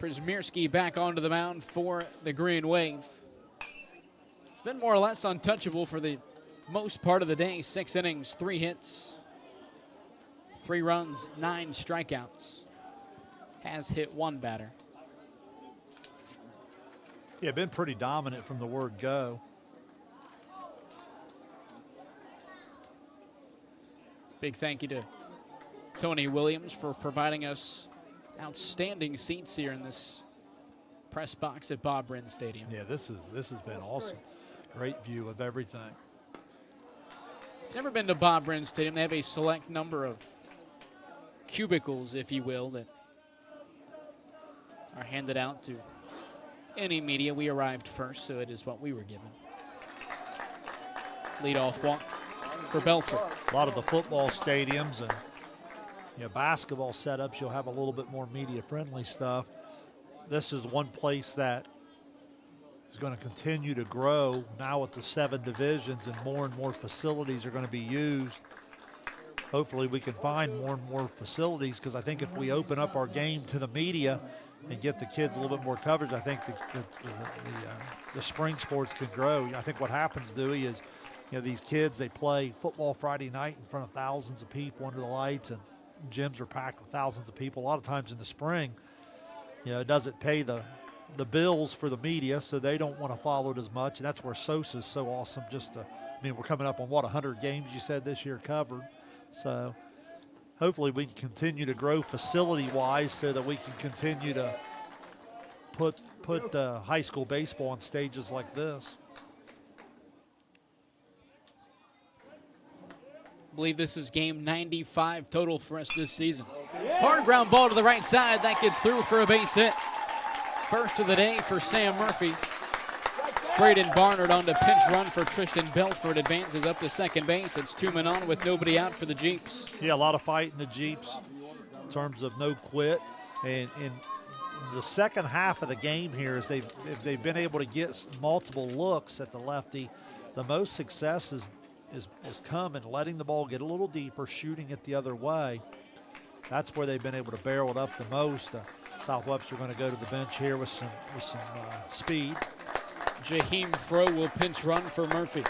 Przmierski back onto the mound for the Green Wave. It's been more or less untouchable for the most part of the day. 6 innings, 3 hits, 3 runs, 9 strikeouts. Has hit 1 batter. Yeah, been pretty dominant from the word go. Big thank you to Tony Williams for providing us outstanding seats here in this press box at Bob Wren Stadium. Yeah, this has been awesome. Great view of everything. Never been to Bob Wren Stadium. They have a select number of cubicles, if you will, that are handed out to any media. We arrived first, so it is what we were given. Leadoff walk for Belfort. A lot of the football stadiums and basketball setups, you'll have a little bit more media-friendly stuff. This is one place that is going to continue to grow now with the 7 divisions, and more facilities are going to be used. Hopefully we can find more and more facilities, because I think if we open up our game to the media and get the kids a little bit more coverage, I think the spring sports can grow. I think what happens, Dewey, is these kids, they play football Friday night in front of thousands of people under the lights, and gyms are packed with thousands of people. A lot of times in the spring, it doesn't pay the bills for the media, so they don't want to follow it as much. And that's where SOSA is so awesome. We're coming up on 100 games you said this year covered. So hopefully we can continue to grow facility-wise so that we can continue to put high school baseball on stages like this. I believe this is game 95 total for us this season. Hard ground ball to the right side. That gets through for a base hit. First of the day for Sam Murphy. Braden Barnard on to pinch run for Tristan Belfort. Advances up to second base. It's 2 men on with nobody out for the Jeeps. Yeah, a lot of fight in the Jeeps in terms of no quit. And in the second half of the game here, is they've been able to get multiple looks at the lefty. The most success has come in letting the ball get a little deeper, shooting it the other way. That's where they've been able to barrel it up the most. South Webster going to go to the bench here with some speed. Jaheim Froh will pinch run for Murphy.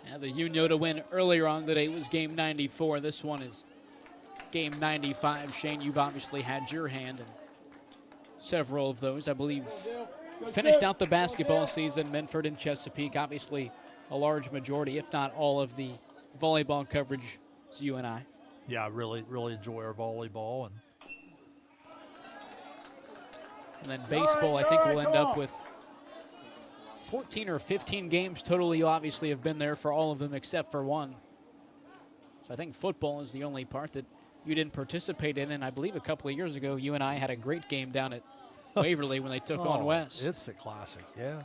Now the UNOTA win earlier on today was game 94. This one is game 95. Shane, you've obviously had your hand in several of those. I believe finished out the basketball season, Medford and Chesapeake. Obviously a large majority, if not all, of the volleyball coverage is you and I. Yeah, I really enjoy our volleyball. And then baseball, I think we'll end up with 14 or 15 games total. You obviously have been there for all of them except for one. So I think football is the only part that you didn't participate in. And I believe a couple of years ago, you and I had a great game down at Waverly when they took on West. It's a classic, yeah.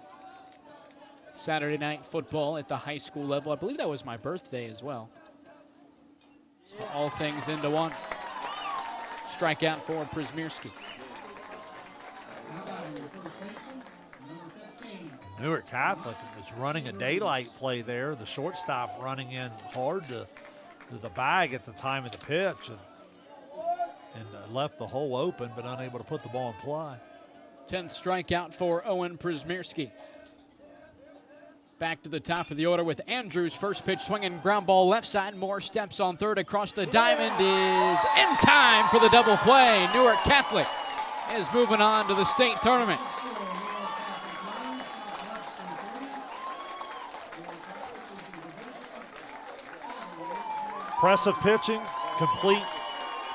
Saturday night football at the high school level. I believe that was my birthday as well. So all things into one. Strikeout for Przmierski. Newark Catholic is running a daylight play there. The shortstop running in hard to the bag at the time of the pitch and left the hole open, but unable to put the ball in play. 10th strikeout for Owen Przmierski. Back to the top of the order with Andrews. First pitch swinging, ground ball left side. Moore steps on third across the diamond, is in time for the double play. Newark Catholic is moving on to the state tournament. Impressive pitching, complete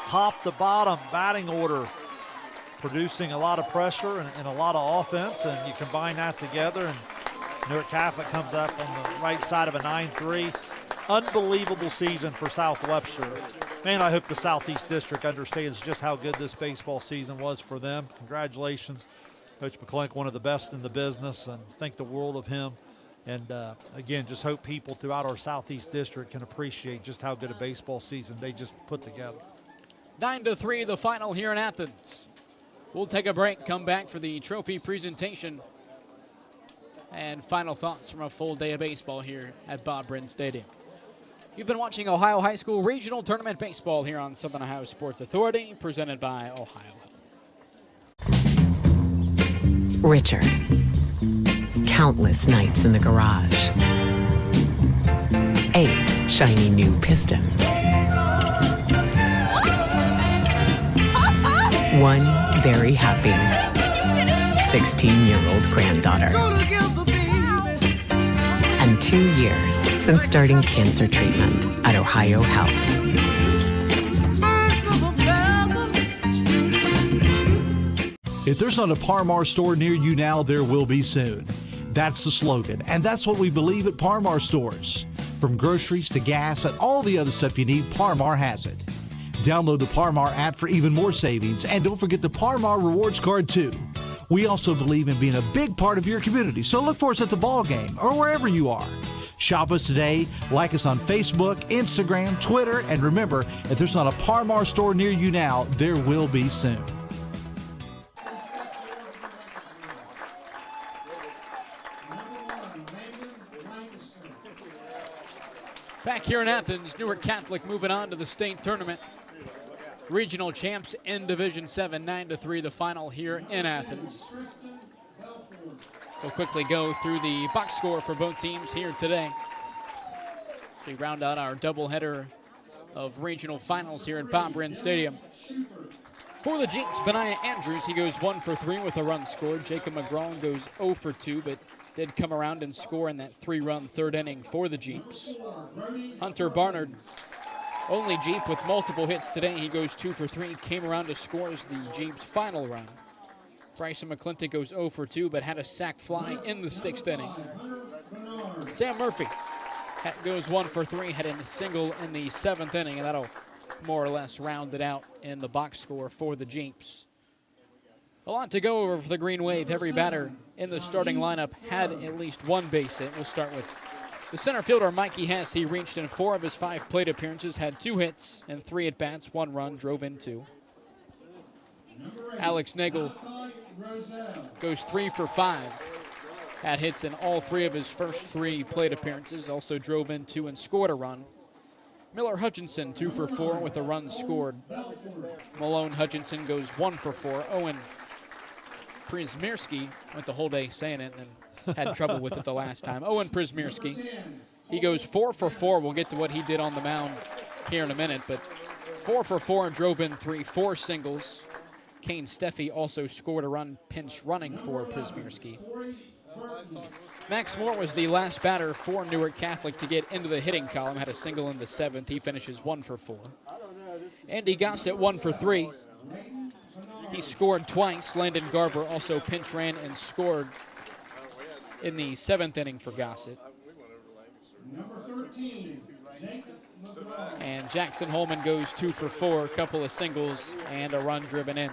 top to bottom batting order, producing a lot of pressure and a lot of offense, and you combine that together and Newark Catholic comes up on the right side of a 9-3. Unbelievable season for South Webster. Man, I hope the Southeast District understands just how good this baseball season was for them. Congratulations, Coach McClink, one of the best in the business, and think the world of him And again, just hope people throughout our Southeast District can appreciate just how good a baseball season they just put together. 9-3 the final here in Athens. We'll take a break, come back for the trophy presentation and final thoughts from a full day of baseball here at Bob Wren Stadium. You've been watching Ohio High School Regional Tournament Baseball here on Southern Ohio Sports Authority, presented by Ohio Health. Richard. Countless nights in the garage. 8 shiny new pistons. 1 very happy 16-year-old granddaughter. And 2 years since starting cancer treatment at Ohio Health. If there's not a Par-Mar store near you now, there will be soon. That's the slogan, and that's what we believe at Par-Mar stores. From groceries to gas and all the other stuff you need, Par-Mar has it. Download the Par-Mar app for even more savings, and don't forget the Par-Mar rewards card too. We also believe in being a big part of your community, so look for us at the ball game or wherever you are. Shop us today, like us on Facebook, Instagram, Twitter, and remember, if there's not a Par-Mar store near you now, there will be soon. Back here in Athens, Newark Catholic moving on to the state tournament. Regional champs in Division 7, 9-3 the final here in Athens. We'll quickly go through the box score for both teams here today. We round out our doubleheader of regional finals here at Bob Wren Stadium. For the Jeeps, Benaiah Andrews, he goes 1 for 3 with a run scored. Jacob McGraw goes 0 for 2, but did come around and score in that 3-run third inning for the Jeeps. Hunter Barnard, only Jeep with multiple hits today. He goes 2 for 3, came around to score as the Jeeps' final run. Bryson McClintock goes 0 for 2, but had a sac fly in the 6th inning. Sam Murphy goes 1 for 3, had a single in the 7th inning, and that'll more or less round it out in the box score for the Jeeps. A lot to go over for the Green Wave. Every batter in the starting lineup had at least 1 base hit. We'll start with the center fielder, Mikey Hess. He reached in 4 of his 5 plate appearances, had 2 hits and 3 at-bats, 1 run, drove in 2. Alex Nagel goes 3 for 5. Had hits in all 3 of his first 3 plate appearances, also drove in 2 and scored a run. Miller Hutchinson, 2 for 4 with a run scored. Malone Hutchinson goes 1 for 4. Owen Przmierski went the whole day saying it and had trouble with it the last time. Owen Przmierski, he goes 4 for 4. We'll get to what he did on the mound here in a minute, but 4 for 4 and drove in 3, 4 singles. Kane Steffi also scored a run, pinch running for Przmierski. Max Moore was the last batter for Newark Catholic to get into the hitting column, had a single in the 7th. He finishes 1 for 4. Andy Gossett 1 for 3. He scored twice. Landon Garber also pinch ran and scored in the 7th inning for Gossett. And Jackson Holman goes 2 for 4, a couple of singles and a run driven in.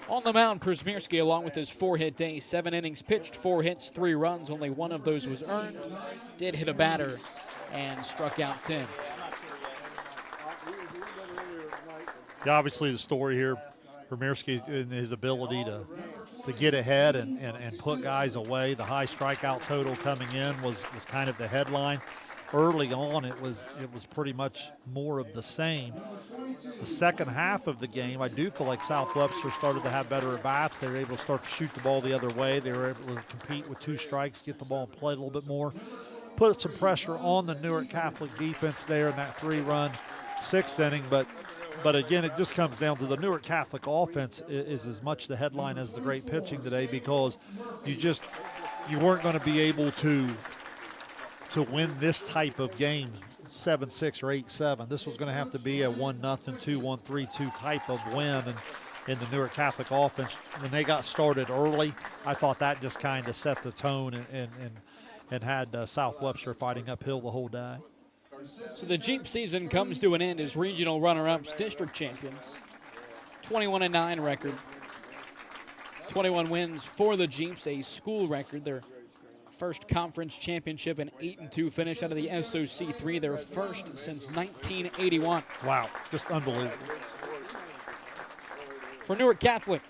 On the mound, Przmierski, along with his 4-hit day, 7 innings pitched, 4 hits, 3 runs. Only 1 of those was earned. Did hit a batter and struck out 10. Yeah, obviously the story here, Przmierski in his ability to get ahead and put guys away. The high strikeout total coming in was kind of the headline. Early on, it was pretty much more of the same. The second half of the game, I do feel like South Webster started to have better at-bats. They were able to start to shoot the ball the other way. They were able to compete with 2 strikes, get the ball in play a little bit more, put some pressure on the Newark Catholic defense there in that 3-run 6th inning. But again, it just comes down to the Newark Catholic offense is as much the headline as the great pitching today, because you weren't going to be able to win this type of game 7-6 or 8-7. This was going to have to be a 1-0, 2-1, 3-2 type of win. And in the Newark Catholic offense, when they got started early, I thought that just kind of set the tone and had South Webster fighting uphill the whole day. So the Jeep season comes to an end as regional runner-ups, district champions. 21-9 record. 21 wins for the Jeeps, a school record. Their first conference championship, an 8-2 finish out of the SOC 3, their first since 1981. Wow, just unbelievable. For Newark Catholic,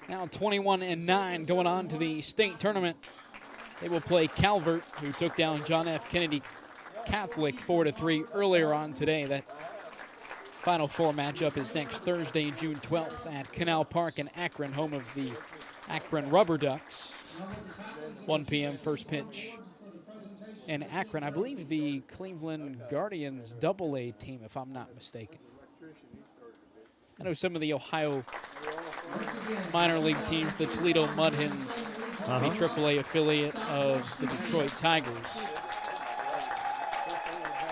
now 21-9 going on to the state tournament. They will play Calvert, who took down John F. Kennedy Catholic 4-3 earlier on today. That Final Four matchup is next Thursday, June 12th at Canal Park in Akron, home of the Akron Rubber Ducks. 1 p.m. first pitch in Akron. I believe the Cleveland Guardians AA team, if I'm not mistaken. I know some of the Ohio minor league teams, the Toledo Mud Hens, the AAA affiliate of the Detroit Tigers.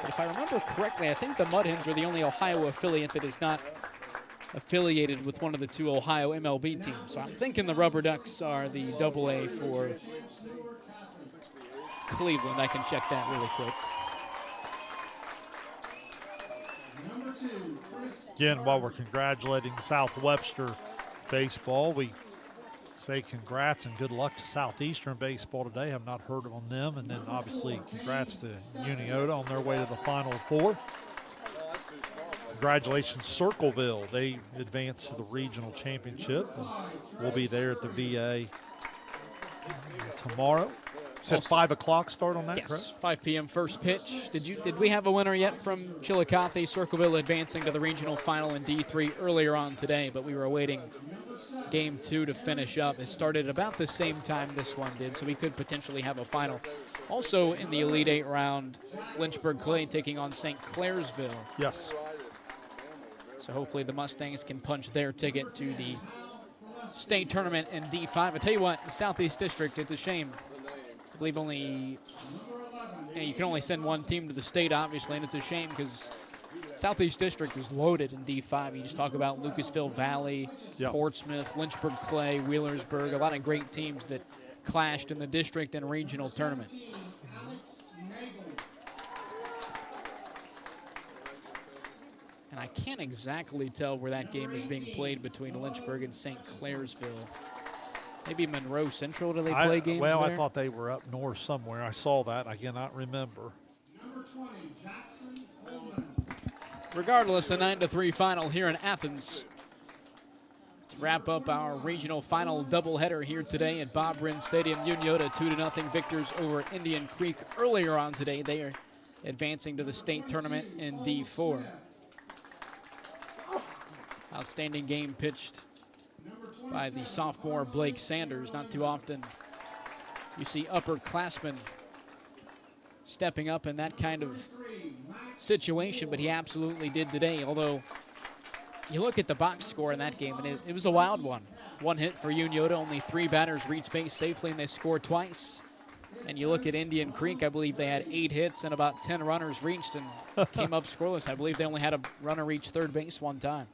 But if I remember correctly, I think the Mud Hens are the only Ohio affiliate that is not affiliated with one of the two Ohio MLB teams. So I'm thinking the Rubber Ducks are the AA for Cleveland. I can check that really quick. Again, while we're congratulating South Webster baseball, we say congrats and good luck to Southeastern baseball today. Have not heard on them. And then obviously congrats to Uniota on their way to the Final Four. Congratulations, Circleville. They advanced to the regional championship. And we'll be there at the VA tomorrow. Said 5 o'clock start on that, yes, correct? 5 p.m. first pitch. Did we have a winner yet from Chillicothe? Circleville advancing to the regional final in D3 earlier on today, but we were awaiting game 2 to finish up. It started about the same time this one did, so we could potentially have a final. Also in the Elite 8 round, Lynchburg Clay taking on St. Clairsville. Yes. So hopefully the Mustangs can punch their ticket to the state tournament in D5. I tell you what, the Southeast District, it's a shame. I believe you can only send one team to the state, obviously, and it's a shame because Southeast District was loaded in D5. You just talk about Lucasville Valley, Portsmouth, Lynchburg Clay, Wheelersburg, a lot of great teams that clashed in the district and regional tournament. And I can't exactly tell where that game is being played between Lynchburg and St. Clairsville. Maybe Monroe Central, do they play games Well, there? I thought they were up north somewhere. I saw that. I cannot remember. Regardless, a 9-3 final here in Athens to wrap up our regional final doubleheader here today at Bob Wren Stadium. Uniota 2-0 victors over Indian Creek earlier on today. They are advancing to the state tournament in D4. Outstanding game pitched by the sophomore Blake Sanders. Not too often you see upperclassmen stepping up in that kind of situation, but he absolutely did today. Although you look at the box score in that game, and it was a wild one. One hit for Uniota, only 3 batters reached base safely, and they scored twice. And you look at Indian Creek, I believe they had 8 hits and about 10 runners reached and came up scoreless. I believe they only had a runner reach third base one time.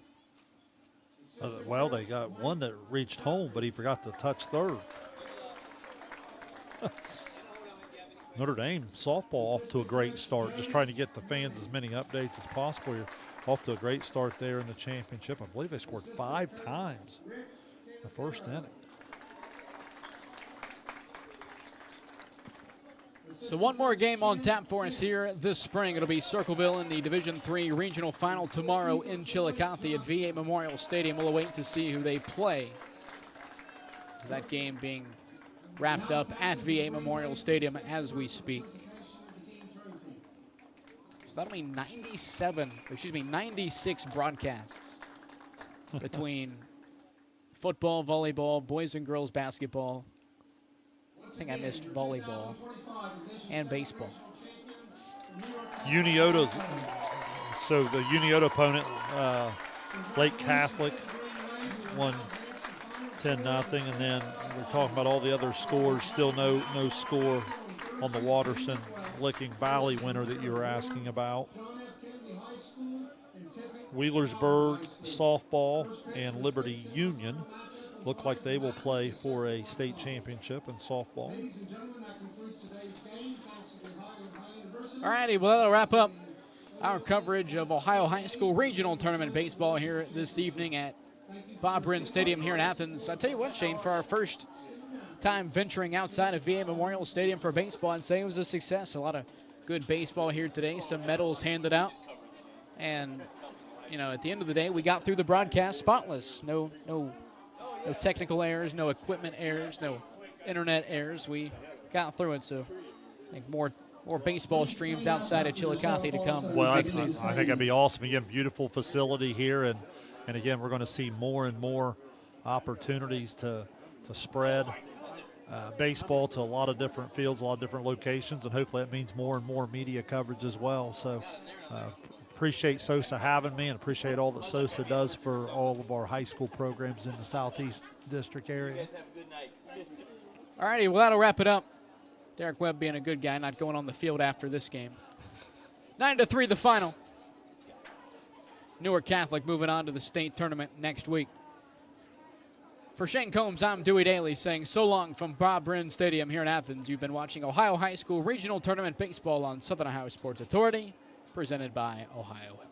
Well, they got one that reached home, but he forgot to touch third. Notre Dame softball off to a great start. Just trying to get the fans as many updates as possible. You're off to a great start there in the championship. I believe they scored 5 times in the first inning. So one more game on tap for us here this spring. It'll be Circleville in the Division III regional final tomorrow in Chillicothe at VII Memorial Stadium. We'll await to see who they play. That game being wrapped up at VII Memorial Stadium as we speak. So that'll be 96 broadcasts between football, volleyball, boys and girls basketball. I think I missed volleyball and baseball. Uniota, so the Uniota opponent, Lake Catholic, won 10-0, and then we're talking about all the other scores. Still no score on the Watterson Licking Valley winner that you were asking about. Wheelersburg softball and Liberty Union look like they will play for a state championship in softball. All righty, well, that'll wrap up our coverage of Ohio High School Regional Tournament Baseball here this evening at Bob Wren Stadium here in Athens. I tell you what, Shane, for our first time venturing outside of VA Memorial Stadium for baseball and say it was a success. A lot of good baseball here today, some medals handed out. And, you know, at the end of the day, we got through the broadcast spotless. No technical errors, no equipment errors, no internet errors. We got through it, so I think more baseball streams outside of Chillicothe to come. Well, I next season. think that'd be awesome. Again, beautiful facility here, and again, we're going to see more and more opportunities to spread baseball to a lot of different fields, a lot of different locations, and hopefully that means more and more media coverage as well. So appreciate SOSA having me, and appreciate all that SOSA does for all of our high school programs in the Southeast District area. All righty, well, that'll wrap it up. Derek Webb being a good guy, not going on the field after this game. 9-3 the final. Newark Catholic moving on to the state tournament next week. For Shane Combs, I'm Dewey Daly saying so long from Bob Wren Stadium here in Athens. You've been watching Ohio High School Regional Tournament Baseball on Southern Ohio Sports Authority, presented by Ohio Web.